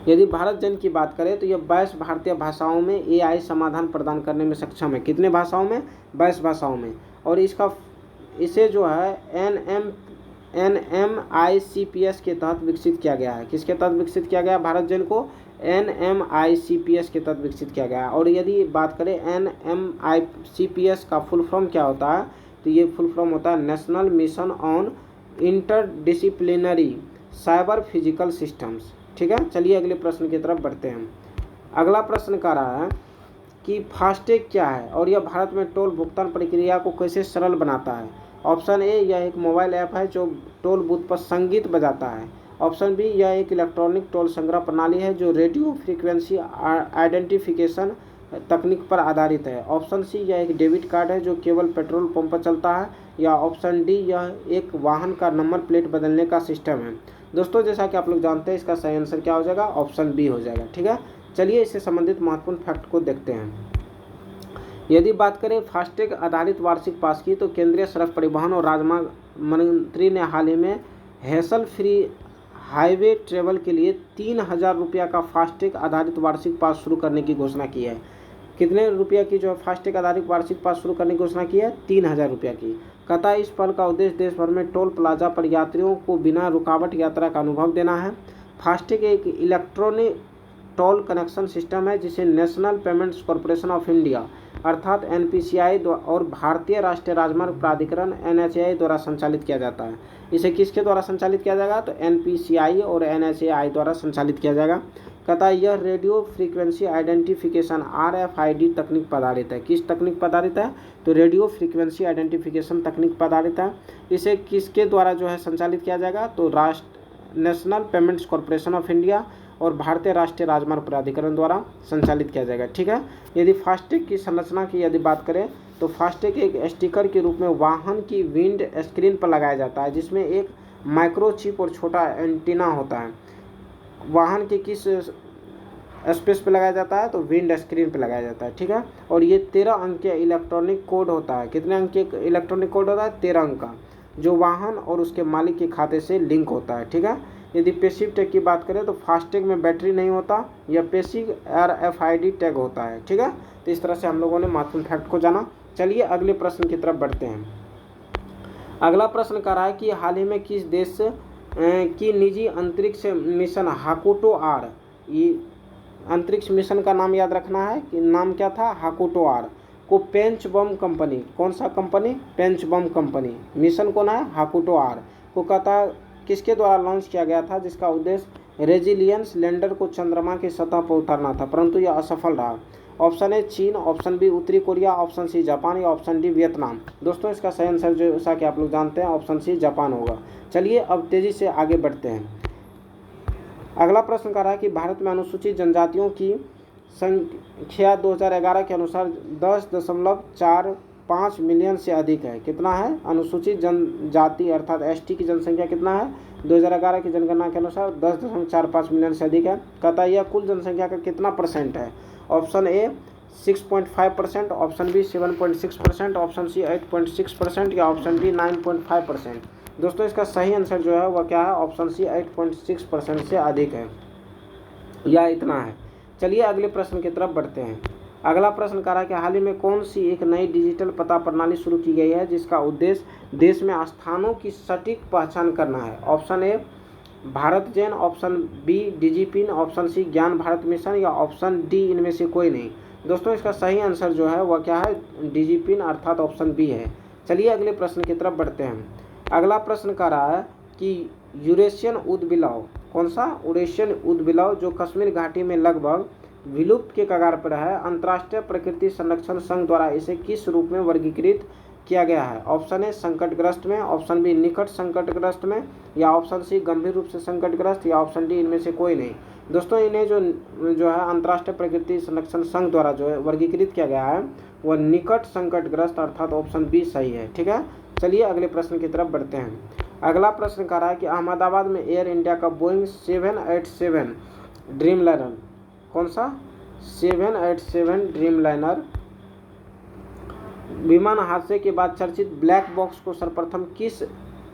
यदि भारत जेन की बात करें तो यह 22 भारतीय भाषाओं में AI समाधान प्रदान करने में सक्षम है। कितने भाषाओं में? 22 भाषाओं में। और इसे जो है NMICPS के तहत विकसित किया गया है। किसके तहत विकसित किया गया भारत जेन को? NMICPS के तहत विकसित किया गया है। और यदि बात करें NMICPS का फुल फॉर्म क्या होता है, तो ये फुल फॉर्म होता है national mission on interdisciplinary cyber physical systems, ठीक है। चलिए अगले प्रश्न की तरफ बढ़ते हैं। अगला प्रश्न कह रहा है कि फास्टैग क्या है और यह भारत में टोल भुगतान प्रक्रिया को कैसे सरल बनाता है। ऑप्शन ए, यह एक मोबाइल ऐप है जो टोल बूथ पर संगीत बजाता है। ऑप्शन बी, यह एक इलेक्ट्रॉनिक टोल संग्रह प्रणाली है जो रेडियो फ्रीक्वेंसी आइडेंटिफिकेशन तकनीक पर आधारित है। ऑप्शन सी, यह एक डेबिट कार्ड है जो केवल पेट्रोल पंप पर चलता है। या ऑप्शन डी, यह एक वाहन का नंबर प्लेट बदलने का सिस्टम है। दोस्तों जैसा कि आप लोग जानते हैं इसका सही आंसर क्या हो जाएगा, ऑप्शन बी हो जाएगा। ठीक है, चलिए इससे संबंधित महत्वपूर्ण फैक्ट को देखते हैं। यदि बात करें फास्टैग आधारित वार्षिक पास की, तो केंद्रीय सड़क परिवहन और राजमार्ग मंत्री ने हाल ही में हैसल फ्री हाईवे ट्रेवल के लिए 3000 रुपया का फास्टैग आधारित वार्षिक पास शुरू करने की घोषणा की है। कितने रुपये की जो है फास्टैग आधारित वार्षिक पास शुरू करने की घोषणा की है, 3000 रुपया की। कहता है इस पहल का उद्देश्य देश भर में टोल प्लाजा पर यात्रियों को बिना रुकावट यात्रा का अनुभव देना है। फास्टैग एक इलेक्ट्रॉनिक टोल कनेक्शन सिस्टम है जिसे national payments corporation of India अर्थात एनपीसीआई और भारतीय राष्ट्रीय राजमार्ग प्राधिकरण एनएचएआई द्वारा संचालित किया जाता है। इसे किसके द्वारा संचालित किया जाएगा, तो एनपीसीआई और एनएचएआई द्वारा संचालित किया जाएगा। कहता है यह रेडियो फ्रीक्वेंसी आइडेंटिफिकेशन आरएफआईडी तकनीक पर आधारित है। किस तकनीक पर आधारित है, तो रेडियो फ्रीक्वेंसी आइडेंटिफिकेशन तकनीक पर आधारित है। इसे किसके द्वारा जो है संचालित किया जाएगा, तो national payments corporation of India और भारतीय राष्ट्रीय राजमार्ग प्राधिकरण द्वारा संचालित किया जाएगा। ठीक है, यदि फास्टैग की संरचना की यदि बात करें तो फास्टैग एक स्टिकर के रूप में वाहन की विंड स्क्रीन पर लगाया जाता है जिसमें एक माइक्रोचिप और छोटा एंटीना होता है। वाहन के किस स्पेस पे लगाया जाता है, तो विंड स्क्रीन पे लगाया जाता है। ठीक है, और ये 13 अंक के इलेक्ट्रॉनिक कोड होता है। कितने अंक के इलेक्ट्रॉनिक कोड होता है, 13 अंक का, जो वाहन और उसके मालिक के खाते से लिंक होता है। ठीक है, यदि पैसिव टैग की बात करें तो फास्टैग में बैटरी नहीं होता, यह पैसिव आरएफआईडी टैग होता है। ठीक है, तो इस तरह से हम लोगों ने महत्वपूर्ण फैक्ट को जाना। चलिए अगले प्रश्न की तरफ बढ़ते हैं। अगला प्रश्न कर रहा है कि हाल ही में किस देश की निजी अंतरिक्ष मिशन हाकुटो आर, ये अंतरिक्ष मिशन का नाम याद रखना है कि नाम क्या था, हाकुटो आर, को पेंच बम कंपनी, कौन सा कंपनी, पेंच बम कंपनी, मिशन कौन है, हाकुटो आर को कहता किसके द्वारा लॉन्च किया गया था, जिसका उद्देश्य रेजिलियंस लैंडर को चंद्रमा की सतह पर उतारना था, परंतु यह असफल रहा। ऑप्शन ए चीन, ऑप्शन बी उत्तरी कोरिया, ऑप्शन सी जापान या ऑप्शन डी वियतनाम। दोस्तों इसका सही आंसर जैसा कि आप लोग जानते हैं ऑप्शन सी जापान होगा। चलिए अब तेजी से आगे बढ़ते हैं। अगला प्रश्न कर रहा है कि भारत में अनुसूचित जनजातियों की संख्या 2011 के अनुसार 10.45 मिलियन से अधिक है। कितना है, अनुसूचित जनजाति अर्थात एसटी की जनसंख्या कितना है, 2011 की जनगणना के अनुसार 10.45 मिलियन से अधिक है। कहता है यह कुल जनसंख्या का कितना परसेंट है। Option A 6.5%, option B 7.6%, option C 8.6% या ऑप्शन डी 9.5%। दोस्तों इसका सही आंसर जो है वह क्या है, ऑप्शन सी 8.6% से अधिक है या इतना है। चलिए अगले प्रश्न की तरफ बढ़ते हैं। अगला प्रश्न कह रहा है कि हाल ही में कौन सी एक नई डिजिटल पता प्रणाली शुरू की गई है जिसका उद्देश्य देश में स्थानों की सटीक पहचान करना है। Option A Bharat Gen, option B DigiPIN, option C Gyan Bharat mission या ऑप्शन डी इनमें से कोई नहीं। दोस्तों इसका सही आंसर जो है वह क्या है, डिजिपिन अर्थात ऑप्शन बी है। चलिए अगले प्रश्न की तरफ बढ़ते हैं। अगला प्रश्न कह रहा है कि यूरेशियन ऊदबिलाव, कौन सा, यूरेशियन ऊदबिलाव जो कश्मीर घाटी में लगभग विलुप्त के कगार पर है, अंतर्राष्ट्रीय प्रकृति संरक्षण संघ द्वारा इसे किस रूप में वर्गीकृत किया गया है। ऑप्शन ए संकटग्रस्त में, ऑप्शन बी निकट संकटग्रस्त में या ऑप्शन सी गंभीर रूप से संकटग्रस्त या ऑप्शन डी इनमें से कोई नहीं। दोस्तों इन्हें जो है अंतर्राष्ट्रीय प्रकृति संरक्षण संघ द्वारा जो है वर्गीकृत किया गया है वह निकट संकटग्रस्त अर्थात ऑप्शन बी सही है। ठीक है, चलिए अगले प्रश्न की तरफ बढ़ते हैं। अगला प्रश्न कह रहा है कि अहमदाबाद में एयर इंडिया का बोइंग 787 ड्रीम लाइनर, कौन सा, 787 ड्रीम लाइनर विमान हादसे के बाद चर्चित ब्लैक बॉक्स को सर्वप्रथम किस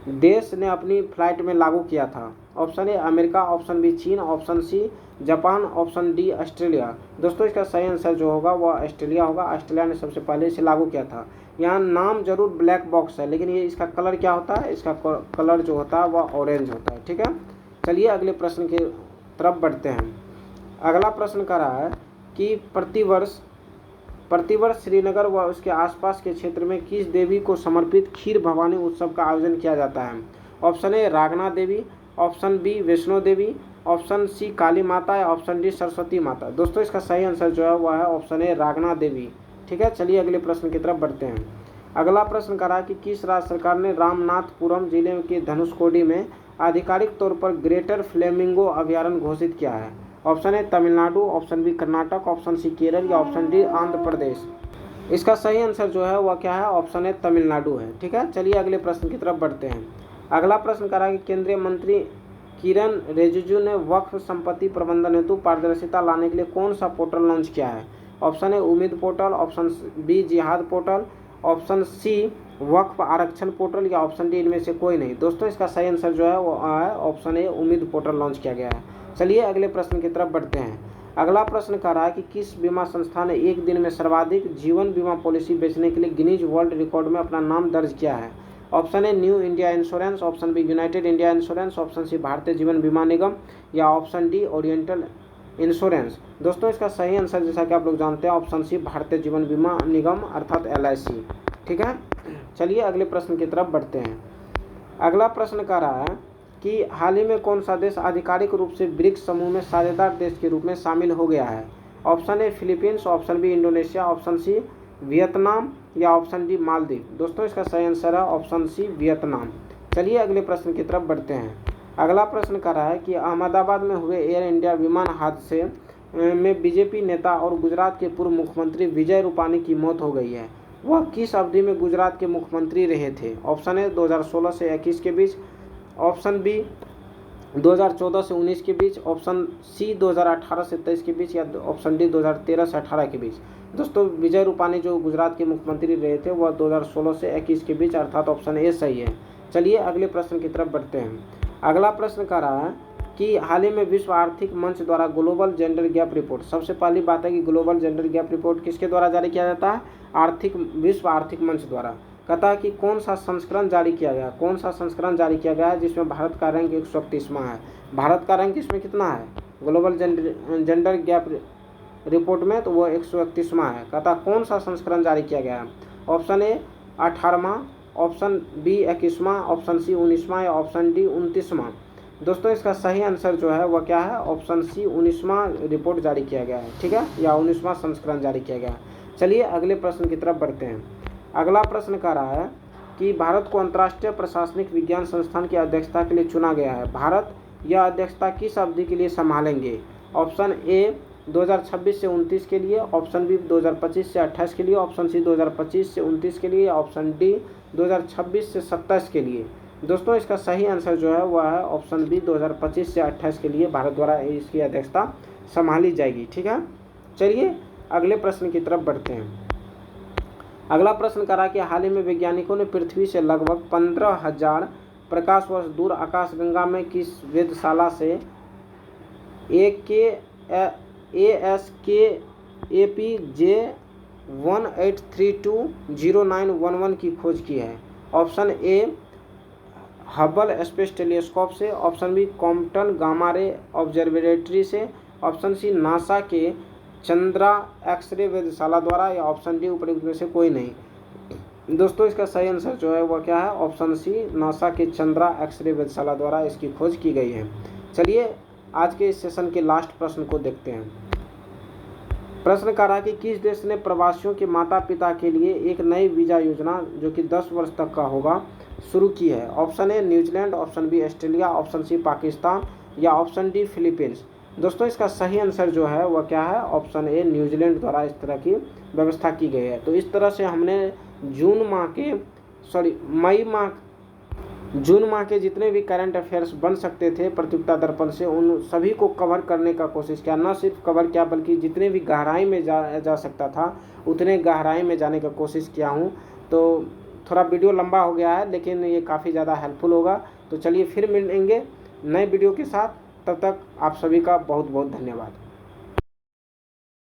देश ने अपनी फ्लाइट में लागू किया था। Option A America, option B चीन, option C Japan, option D Australia. दोस्तों इसका सही आंसर जो होगा वह ऑस्ट्रेलिया होगा। ऑस्ट्रेलिया ने सबसे पहले इसे लागू किया था। यहाँ नाम जरूर ब्लैक बॉक्स है लेकिन ये इसका कलर क्या होता है, इसका कलर जो होता है वह ऑरेंज होता है। ठीक है, चलिए अगले प्रश्न की तरफ बढ़ते हैं। अगला प्रश्न कर रहा है कि प्रतिवर्ष श्रीनगर व उसके आसपास के क्षेत्र में किस देवी को समर्पित खीर भवानी उत्सव का आयोजन किया जाता है। Option A Ragna Devi, option B Vaishno Devi, option C Kali Mata या ऑप्शन डी सरस्वती माता। दोस्तों इसका सही आंसर जो है वह है ऑप्शन ए रागना देवी। ठीक है, चलिए अगले प्रश्न की तरफ बढ़ते हैं। अगला प्रश्न करा कि किस राज्य सरकार ने रामनाथपुरम जिले के धनुषकोडी में आधिकारिक तौर पर ग्रेटर फ्लेमिंगो अभयारण्य घोषित किया है। Option A Tamil Nadu, option B Karnataka, option C Kerala या ऑप्शन डी आंध्र प्रदेश। इसका सही आंसर जो है वह क्या है, ऑप्शन ए तमिलनाडु है। ठीक है, चलिए अगले प्रश्न की तरफ बढ़ते हैं। अगला प्रश्न करा कि केंद्रीय मंत्री किरण रिजिजू ने वक्फ संपत्ति प्रबंधन हेतु पारदर्शिता लाने के लिए कौन सा पोर्टल लॉन्च किया है। ऑप्शन ए उम्मीद पोर्टल, ऑप्शन बी जिहाद पोर्टल, ऑप्शन सी वक्फ आरक्षण पोर्टल या ऑप्शन डी इनमें से कोई नहीं। दोस्तों इसका सही आंसर जो है वो है ऑप्शन ए उम्मीद पोर्टल लॉन्च किया गया है। चलिए अगले प्रश्न की तरफ बढ़ते हैं। अगला प्रश्न कर रहा है कि किस बीमा संस्था ने एक दिन में सर्वाधिक जीवन बीमा पॉलिसी बेचने के लिए गिनीज वर्ल्ड रिकॉर्ड में अपना नाम दर्ज किया है। Option A New India insurance, option B United India insurance, option C Bharatiya Jeevan बीमा निगम या ऑप्शन डी ओरिएंटल इंश्योरेंस। दोस्तों इसका सही आंसर जैसा कि आप लोग जानते हैं ऑप्शन सी भारतीय जीवन बीमा निगम अर्थात LIC। ठीक है, चलिए अगले प्रश्न की तरफ बढ़ते हैं। अगला प्रश्न कह रहा है कि हाल ही में कौन सा देश आधिकारिक रूप से ब्रिक्स समूह में साझेदार देश के रूप में शामिल हो गया है। Option A Philippines, option B Indonesia, option C Vietnam या ऑप्शन डी मालदीव। दोस्तों इसका सही आंसर है ऑप्शन सी वियतनाम। चलिए अगले प्रश्न की तरफ बढ़ते हैं। अगला प्रश्न कर रहा है कि अहमदाबाद में हुए एयर इंडिया विमान हादसे में बीजेपी नेता और गुजरात के पूर्व मुख्यमंत्री विजय रूपानी की मौत हो गई है। वह किस अवधि में गुजरात के मुख्यमंत्री रहे थे। ऑप्शन ए 2016 से 21 के बीच, ऑप्शन बी 2014 से 19 के बीच, ऑप्शन सी 2018 से 23 के बीच या ऑप्शन डी 2013 से 18 के बीच। दोस्तों विजय रूपानी जो गुजरात के मुख्यमंत्री रहे थे वह 2016 से 21 के बीच अर्थात ऑप्शन ए सही है। चलिए अगले प्रश्न की तरफ बढ़ते हैं। अगला प्रश्न कह रहा है कि हाल ही में विश्व आर्थिक मंच द्वारा ग्लोबल जेंडर गैप रिपोर्ट, सबसे पहली बात है कि ग्लोबल जेंडर गैप रिपोर्ट किसके द्वारा जारी किया जाता है, विश्व आर्थिक मंच द्वारा। कहता है कि कौन सा संस्करण जारी किया गया, कौन सा संस्करण जारी किया गया है जिसमें भारत का रैंक 131वां है। भारत का रैंक इसमें कितना है ग्लोबल जेंडर गैप रिपोर्ट में, तो वो 131वां है। कहता कौन सा संस्करण जारी किया गया है। ऑप्शन ए 18वां, ऑप्शन बी 21वां, ऑप्शन सी 19वां या ऑप्शन डी 29वां। दोस्तों इसका सही आंसर जो है वह क्या है, ऑप्शन सी 19वां रिपोर्ट जारी किया गया है। ठीक है, या 19वां संस्करण जारी किया गया है। चलिए अगले प्रश्न की तरफ बढ़ते हैं। अगला प्रश्न कह रहा है कि भारत को अंतर्राष्ट्रीय प्रशासनिक विज्ञान संस्थान की अध्यक्षता के लिए चुना गया है। भारत यह अध्यक्षता किस अवधि के लिए संभालेंगे। ऑप्शन ए 2026 से 29 के लिए, ऑप्शन बी 2025 से 28 के लिए, ऑप्शन सी 2025 से 29 के लिए, ऑप्शन डी 2026 से 27 के लिए। दोस्तों इसका सही आंसर जो है वह है ऑप्शन बी 2025 से 28 के लिए भारत द्वारा इसकी अध्यक्षता संभाली जाएगी। ठीक है, चलिए अगले प्रश्न की तरफ बढ़ते हैं। अगला प्रश्न करा कि हाल ही में वैज्ञानिकों ने पृथ्वी से लगभग 15,000 प्रकाश वर्ष दूर आकाशगंगा में किस वेधशाला से ASKAP-J 18320911 की खोज की है। Option A Hubble space telescope से, option B Compton gamma ray observatory से, ऑप्शन सी नासा के चंद्रा एक्सरे वेधशाला द्वारा या ऑप्शन डी उपयुक्त में से कोई नहीं। दोस्तों इसका सही आंसर जो है वह क्या है, ऑप्शन सी नासा के चंद्रा एक्सरे वेधशाला द्वारा इसकी खोज की गई है। चलिए आज के इस सेशन के लास्ट प्रश्न को देखते हैं। प्रश्न कर रहा कि किस देश ने प्रवासियों के माता पिता के लिए एक नई वीज़ा योजना जो कि 10 वर्ष तक का होगा शुरू की है। Option A New Zealand, option B Australia, option C Pakistan या ऑप्शन डी फिलीपींस। दोस्तों इसका सही आंसर जो है वह क्या है, ऑप्शन ए न्यूजीलैंड द्वारा इस तरह की व्यवस्था की गई है। तो इस तरह से हमने जून माह के जितने भी करंट अफेयर्स बन सकते थे प्रतियोगिता दर्पण से उन सभी को कवर करने का कोशिश किया। न सिर्फ कवर किया बल्कि जितने भी गहराई में जा सकता था उतने गहराई में जाने का कोशिश किया हूँ। तो थोड़ा वीडियो लंबा हो गया है लेकिन ये काफ़ी ज़्यादा हेल्पफुल होगा। तो चलिए फिर मिलेंगे नए वीडियो के साथ, तब तक आप सभी का बहुत बहुत धन्यवाद।